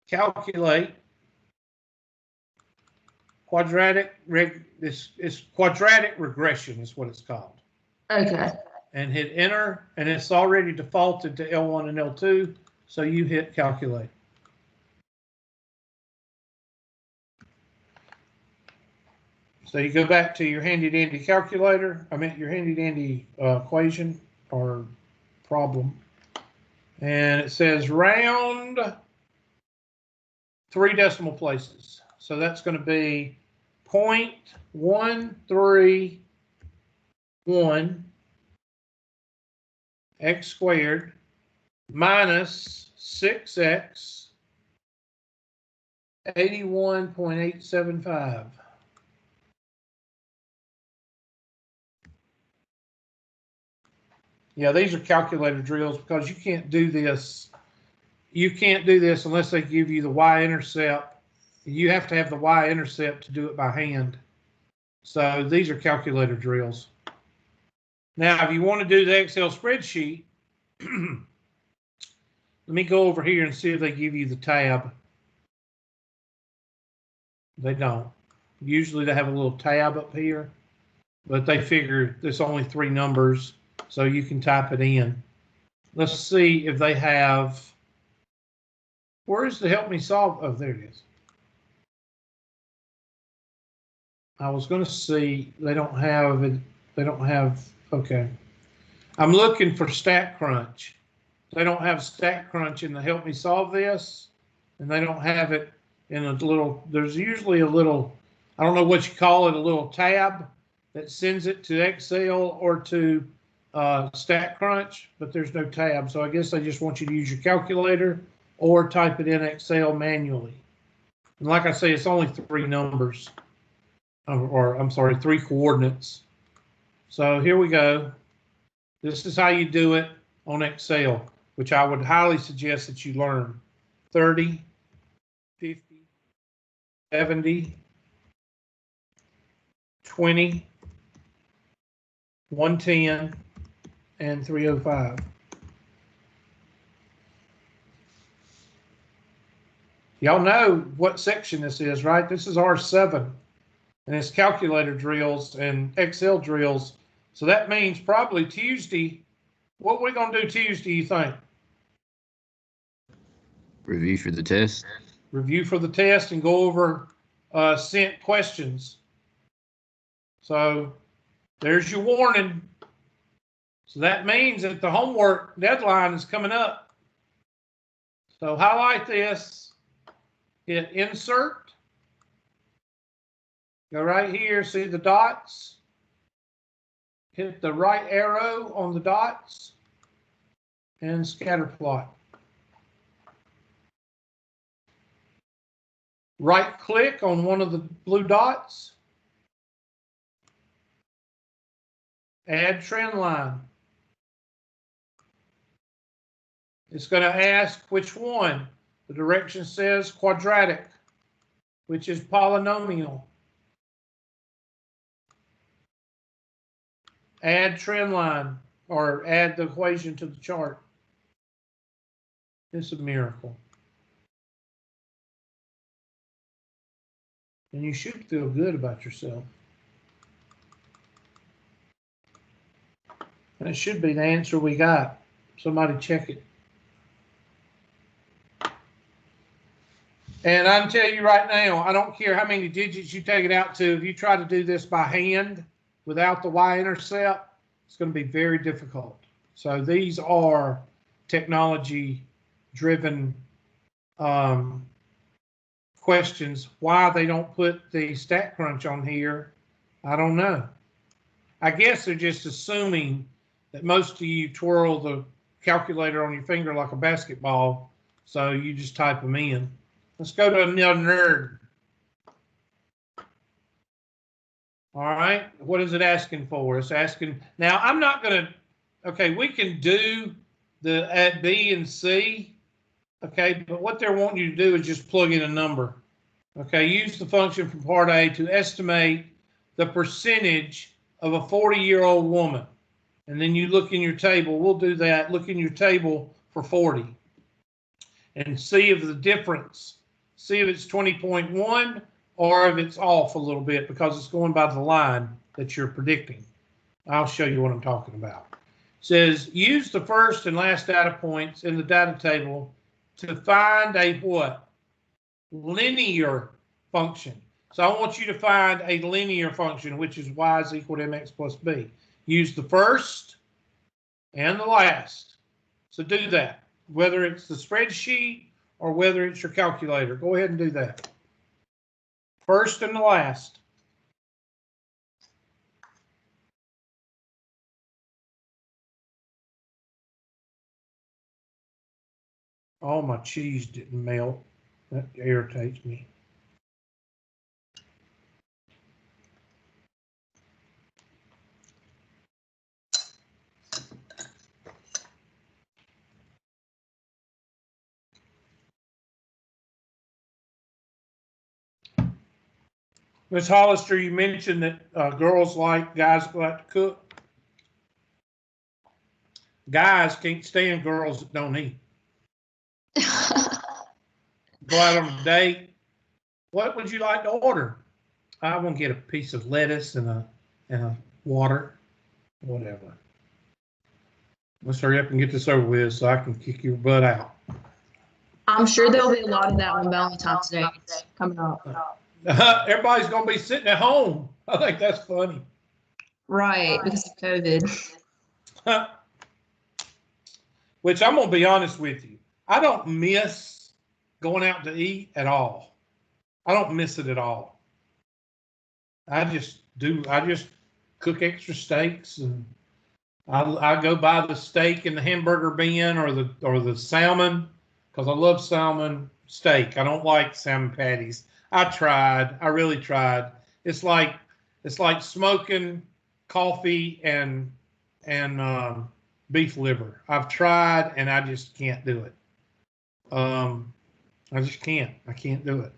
calculate, quadratic regression is what it's called. Okay. And hit enter, and it's already defaulted to L1 and L2, so you hit calculate. So you go back to your handy dandy calculator, your handy dandy equation or problem, and it says round 3 decimal places. So that's going to be 0.131 x squared minus 6x 81.875. Yeah, these are calculator drills because you can't do this. You can't do this unless they give you the y-intercept. You have to have the y-intercept to do it by hand. So these are calculator drills. Now, if you want to do the Excel spreadsheet, let me go over here and see if they give you the tab. They don't. Usually they have a little tab up here, but they figure there's only 3 numbers, so you can type it in. Let's see if they have. Where's the help me solve? Oh, there it is. I was going to see, they don't have it. They don't have, okay. I'm looking for StatCrunch. They don't have StatCrunch in the help me solve this, and they don't have it in a little, there's usually a little, I don't know what you call it, a little tab that sends it to Excel or to StatCrunch, but there's no tab. So I guess they just want you to use your calculator or type it in Excel manually. And like I say, it's only 3 numbers, or I'm sorry, 3 coordinates. So here we go. This is how you do it on Excel, which I would highly suggest that you learn. 30, 50, 70, 20, 110, and 305. Y'all know what section this is, right? This is R7, and it's calculator drills and Excel drills. So that means probably Tuesday. What are we going to do Tuesday, you think? Review for the test. Review for the test and go over sent questions. So there's your warning. So that means that the homework deadline is coming up. So highlight this, hit insert, go right here, see the dots, hit the right arrow on the dots and scatter plot. Right click on one of the blue dots, add trend line. It's going to ask which one. The direction says quadratic, which is polynomial. Add trend line, or add the equation to the chart. It's a miracle. And you should feel good about yourself. And it should be the answer we got. Somebody check it. And I can tell you right now, I don't care how many digits you take it out to. If you try to do this by hand without the y-intercept, it's going to be very difficult. So these are technology-driven questions. Why they don't put the StatCrunch on here, I don't know. I guess they're just assuming that most of you twirl the calculator on your finger like a basketball, so you just type them in. Let's go to another nerd. All right, what is it asking for? It's asking, now I'm not going to, okay, we can do the at B and C, okay, but what they're wanting you to do is just plug in a number. Okay, use the function from part A to estimate the percentage of a 40-year-old woman. And then you look in your table, we'll do that, look in your table for 40 and see if the difference, see if it's 20.1 or if it's off a little bit because it's going by the line that you're predicting. I'll show you what I'm talking about. It says, use the first and last data points in the data table to find a what? Linear function. So I want you to find a linear function, which is y is equal to mx plus b. Use the first and the last. So do that, whether it's the spreadsheet or whether it's your calculator. Go ahead and do that. First and the last. Oh, my cheese didn't melt. That irritates me. Ms. Hollister, you mentioned that girls like guys who like to cook. Guys can't stand girls that don't eat. Go out on a date. What would you like to order? I want to get a piece of lettuce and a water, whatever. Let's hurry up and get this over with so I can kick your butt out. I'm sure there'll be a lot of that on Valentine's Day coming up. Everybody's going to be sitting at home. I think that's funny. Right, because of COVID. Which I'm going to be honest with you. I don't miss going out to eat at all. I don't miss it at all. I just cook extra steaks, and I go buy the steak in the hamburger bin or the salmon because I love salmon steak. I don't like salmon patties. I really tried. It's like smoking coffee and beef liver. I've tried and I just can't do it. I just can't. I can't do it.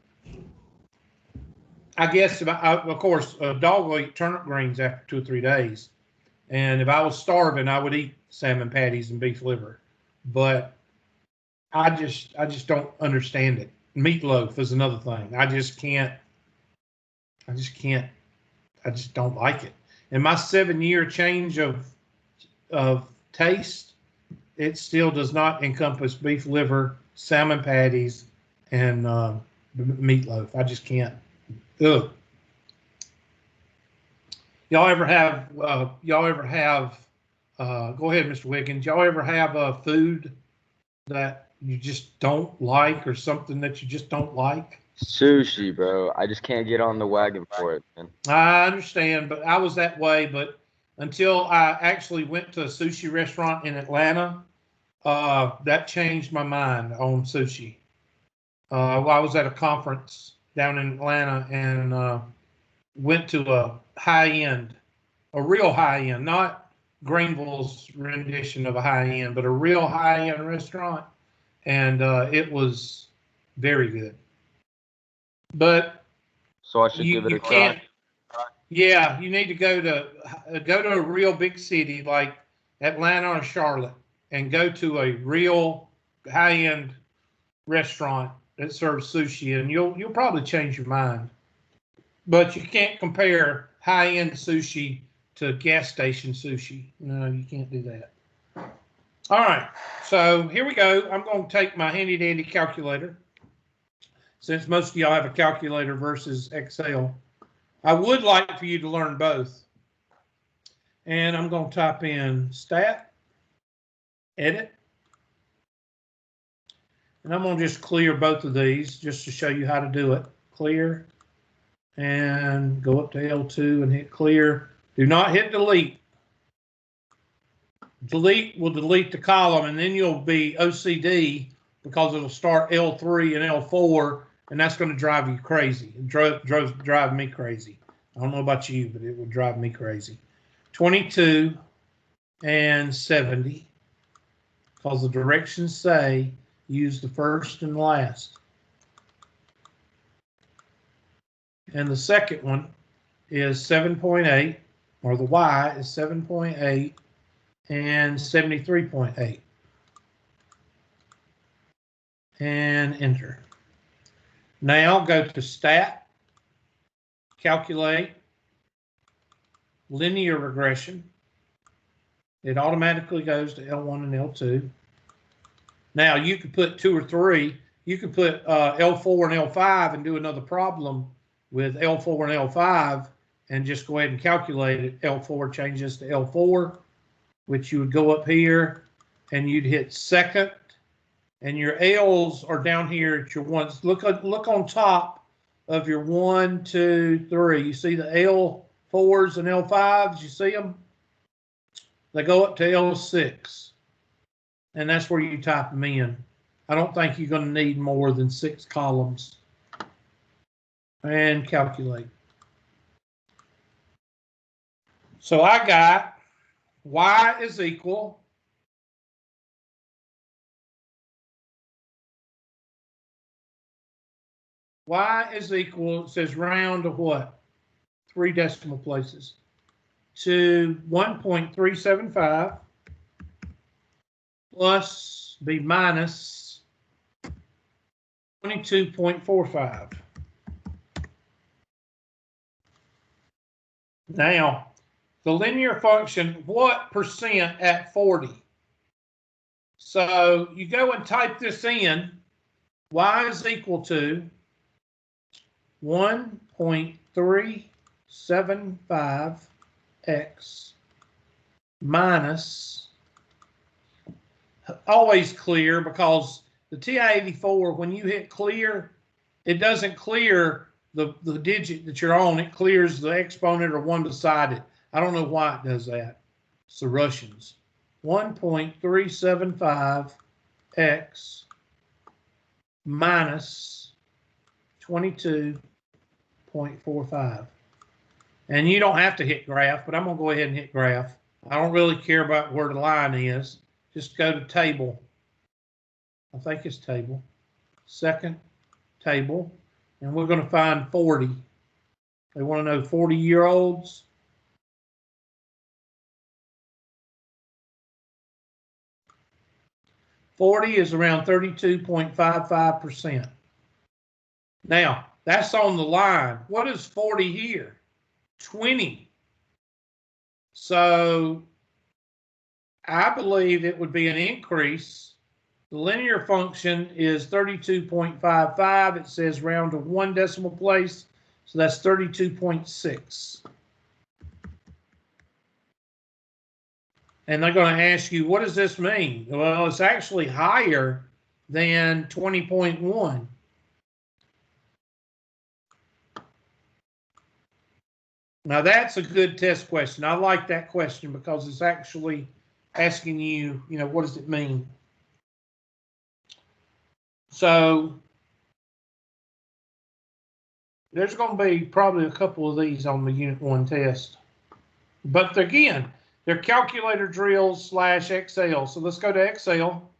I guess of course, a dog will eat turnip greens after 2 or 3 days. And if I was starving, I would eat salmon patties and beef liver. But I just don't understand it. Meatloaf is another thing. I just don't like it. In my 7-year change of taste, it still does not encompass beef liver, salmon patties, and meatloaf. I just can't. Ugh. Y'all ever have, go ahead, Mr. Wiggins, y'all ever have a food that you just don't like or something that you just don't like? Sushi, bro. I just can't get on the wagon for it, man. I understand, but I was that way, but until I actually went to a sushi restaurant in Atlanta. That changed my mind on sushi. I was at a conference down in Atlanta and went to a real high end, not Greenville's rendition of a high end, but a real high end restaurant. And it was very good. But So I should give it you a try. can't. Yeah, you need to go to a real big city like Atlanta or Charlotte and go to a real high-end restaurant that serves sushi, and you'll probably change your mind. But you can't compare high-end sushi to gas station sushi. No, you can't do that. All right, so here we go. I'm going to take my handy-dandy calculator. Since most of y'all have a calculator versus Excel, I would like for you to learn both. And I'm going to type in stat, edit, and I'm going to just clear both of these just to show you how to do it. Clear, and go up to L2 and hit clear. Do not hit delete. Delete will delete the column, and then you'll be OCD because it'll start L3 and L4, and that's going to drive you crazy. It drive me crazy. I don't know about you, but it would drive me crazy. 22 and 70, because the directions say use the first and last. And the second one is 7.8, or the Y is 7.8 and 73.8. And enter. Now go to stat, calculate, linear regression. It automatically goes to L1 and L2. Now you could put 2 or 3. You could put L4 and L5 and do another problem with L4 and L5 and just go ahead and calculate it. L4 changes to L4, which you would go up here and you'd hit second, and your L's are down here at your ones. Look on top of your 1, 2, 3. You see the L4s and L5s? You see them? They go up to L6, and that's where you type them in. I don't think you're going to need more than 6 columns. And calculate. So I got Y is equal it says round to what? 3 decimal places. To 1.375 plus be minus 22.45. Now, the linear function, what percent at 40? So you go and type this in. Y is equal to 1.375x minus, always clear, because the TI-84, when you hit clear, it doesn't clear the digit that you're on. It clears the exponent or one beside it. I don't know why it does that. It's the Russians. 1.375x minus 22.45. And you don't have to hit graph, but I'm going to go ahead and hit graph. I don't really care about where the line is. Just go to table. I think it's table. Second table. And we're going to find 40. They want to know 40-year-olds. $40 is around 32.55%. Now, that's on the line. What is 40 here? 20. So I believe it would be an increase. The linear function is 32.55. It says round to 1 decimal place. So that's 32.6. And they're going to ask you, what does this mean? Well, it's actually higher than 20.1. Now that's a good test question. I like that question because it's actually asking you, what does it mean? So there's going to be probably a couple of these on the Unit 1 test. But again, they're calculator drills / Excel. So let's go to Excel.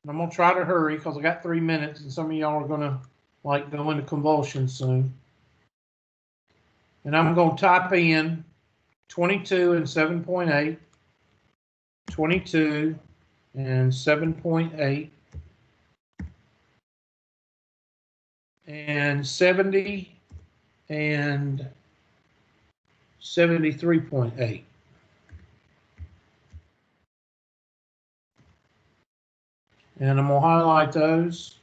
I'm going to try to hurry because I got 3 minutes and some of y'all are going to go into convulsions soon. And I'm going to type in 22 and 7.8, 22 and 7.8, and 70 and 73.8. And I'm going to highlight those.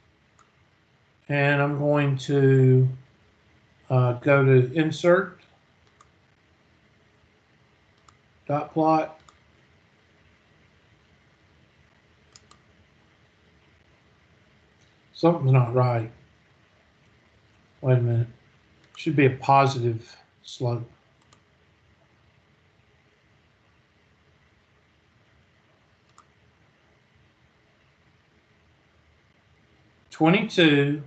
And I'm going to go to Insert, Dot Plot. Something's not right. Wait a minute. It should be a positive slope. (22)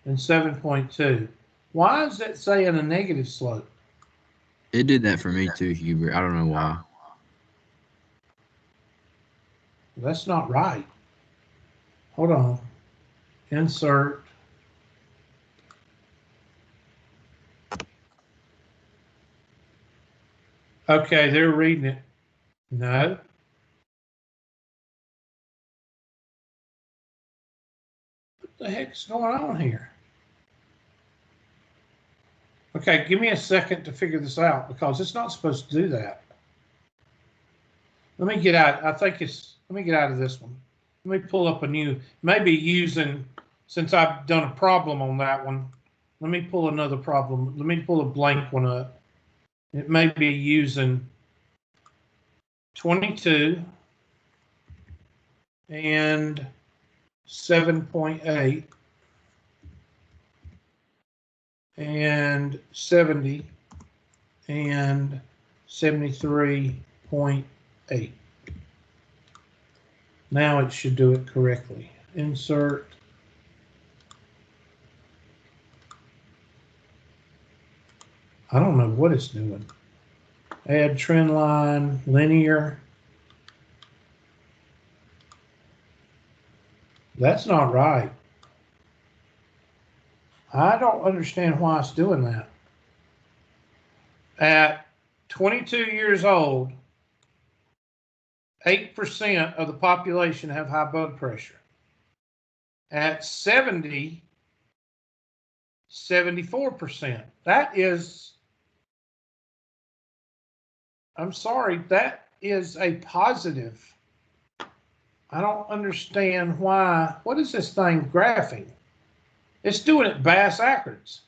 and 7.2. Why is that saying a negative slope? It did that for me too, Hubert. I don't know why. That's not right. Hold on. Insert. Okay, they're reading it. No. What the heck's going on here? Okay, give me a second to figure this out because it's not supposed to do that. Let me get out. Let me get out of this one. Let me pull up a new, maybe using, since I've done a problem on that one, let me pull another problem. Let me pull a blank one up. It may be using 22 and 7.8 and 70 and 73.8. Now it should do it correctly. Insert. I don't know what it's doing. Add trend line, linear. That's not right. I don't understand why it's doing that. At 22 years old, 8% of the population have high blood pressure. At 70, 74%. That is, I'm sorry, that is a positive. I don't understand why. What is this thing graphing? It's doing it backwards.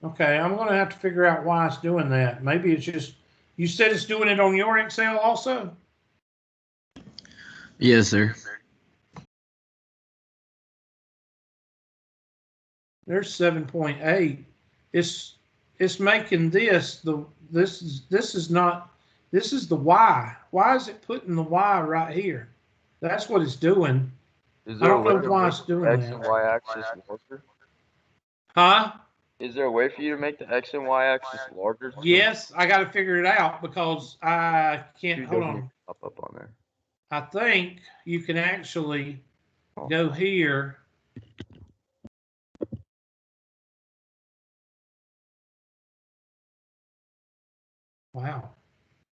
Okay, I'm going to have to figure out why it's doing that. Maybe it's just, you said it's doing it on your Excel also? Yes, sir. There's 7.8. It's making this this is the Y. Why is it putting the Y right here? That's what it's doing. I don't know why it's doing that. X and Y axis larger? Huh? Is there a way for you to make the X and Y axis larger? Yes, I got to figure it out because I can't. Hold on. Up on there. I think you can actually go here. Wow.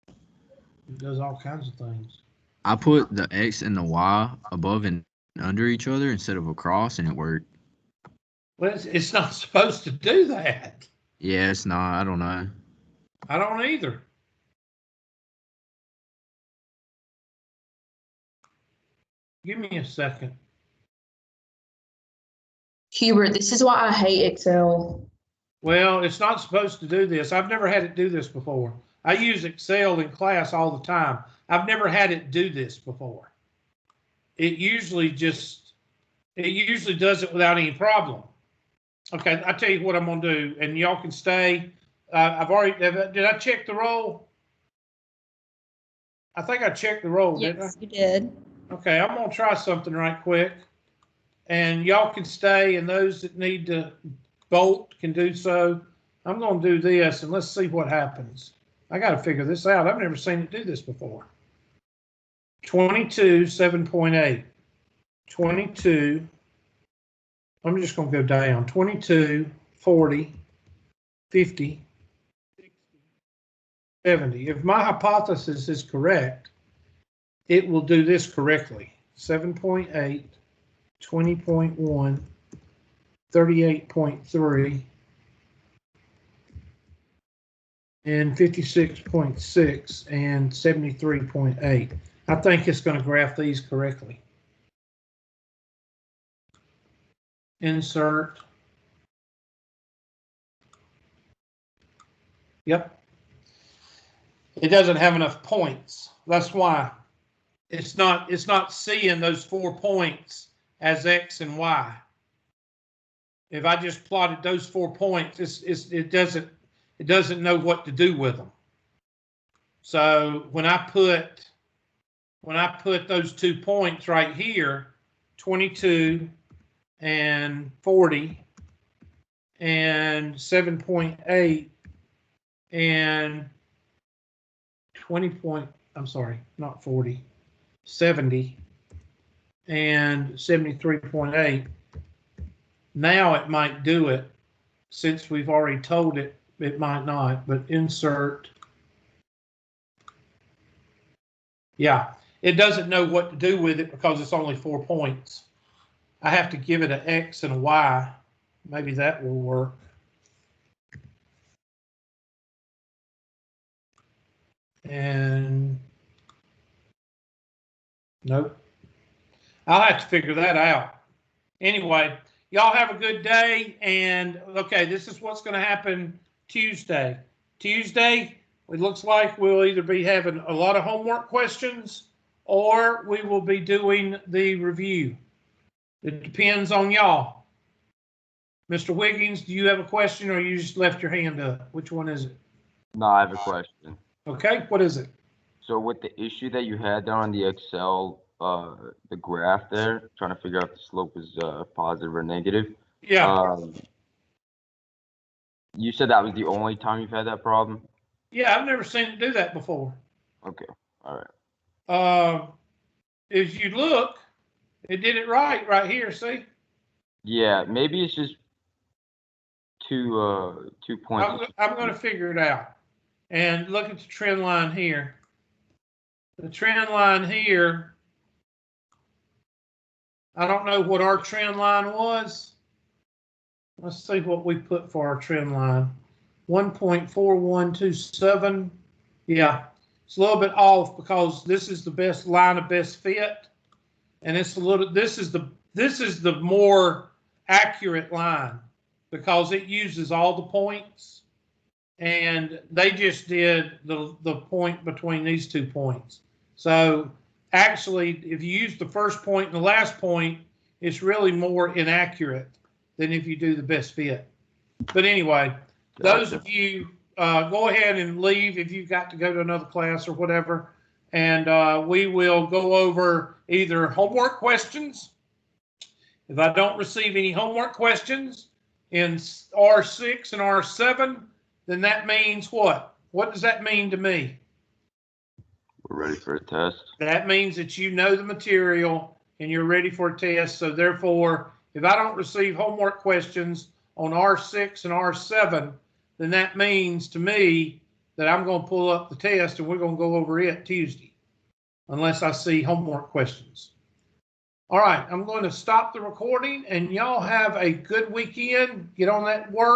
It does all kinds of things. I put the X and the Y above and under each other instead of across, and it worked. Well, it's not supposed to do that. Yeah, it's not. I don't know. I don't either. Give me a second. Hubert, this is why I hate Excel. Well, it's not supposed to do this. I've never had it do this before. I use Excel in class all the time. I've never had it do this before. It usually just It usually does it without any problem. Okay, I'll tell you what I'm going to do, and y'all can stay. Did I check the roll? I think I checked the roll, didn't I? Yes, you did. Okay, I'm going to try something right quick. And y'all can stay, and those that need to bolt can do so. I'm going to do this, and let's see what happens. I got to figure this out. I've never seen it do this before. 22, 7.8. 22. I'm just going to go down. 22, 40, 50, 60, 70. If my hypothesis is correct, it will do this correctly. 7.8, 20.1, 38.3, and 56.6, and 73.8. I think it's going to graph these correctly. Insert. Yep. It doesn't have enough points. That's why it's not seeing those 4 points as X and Y. If I just plotted those 4 points, it doesn't know what to do with them. So when I put those 2 points right here, 22 and 40 and 7.8 and 70 and 73.8. Now it might do it. Since we've already told it, it might not, but insert. Yeah, it doesn't know what to do with it because it's only 4 points. I have to give it an X and a Y. Maybe that will work. And nope. I'll have to figure that out. Anyway, y'all have a good day. And okay, this is what's going to happen Tuesday. Tuesday, it looks like we'll either be having a lot of homework questions or we will be doing the review. It depends on y'all. Mr. Wiggins, do you have a question or you just left your hand up? Which one is it? No, I have a question. Okay, what is it? So with the issue that you had down on the Excel, the graph there, trying to figure out if the slope is positive or negative. Yeah. You said that was the only time you've had that problem? Yeah, I've never seen it do that before. Okay, all right. If you look, it did it right here, see? Yeah, maybe it's just 2 points. I'm going to figure it out. And look at the trend line here. The trend line here, I don't know what our trend line was. Let's see what we put for our trend line. 1.4127. Yeah, it's a little bit off because this is the best line of best fit. And it's a little, this is the more accurate line because it uses all the points. And they just did the point between these 2 points. So actually, if you use the first point and the last point, it's really more inaccurate than if you do the best fit. But anyway, those of you, go ahead and leave if you've got to go to another class or whatever. And we will go over either homework questions. If I don't receive any homework questions in R6 and R7, then that means what? What does that mean to me? We're ready for a test. That means that you know the material and you're ready for a test. So therefore, if I don't receive homework questions on R6 and R7, then that means to me that I'm going to pull up the test and we're going to go over it Tuesday, unless I see homework questions. All right, I'm going to stop the recording and y'all have a good weekend. Get on that work.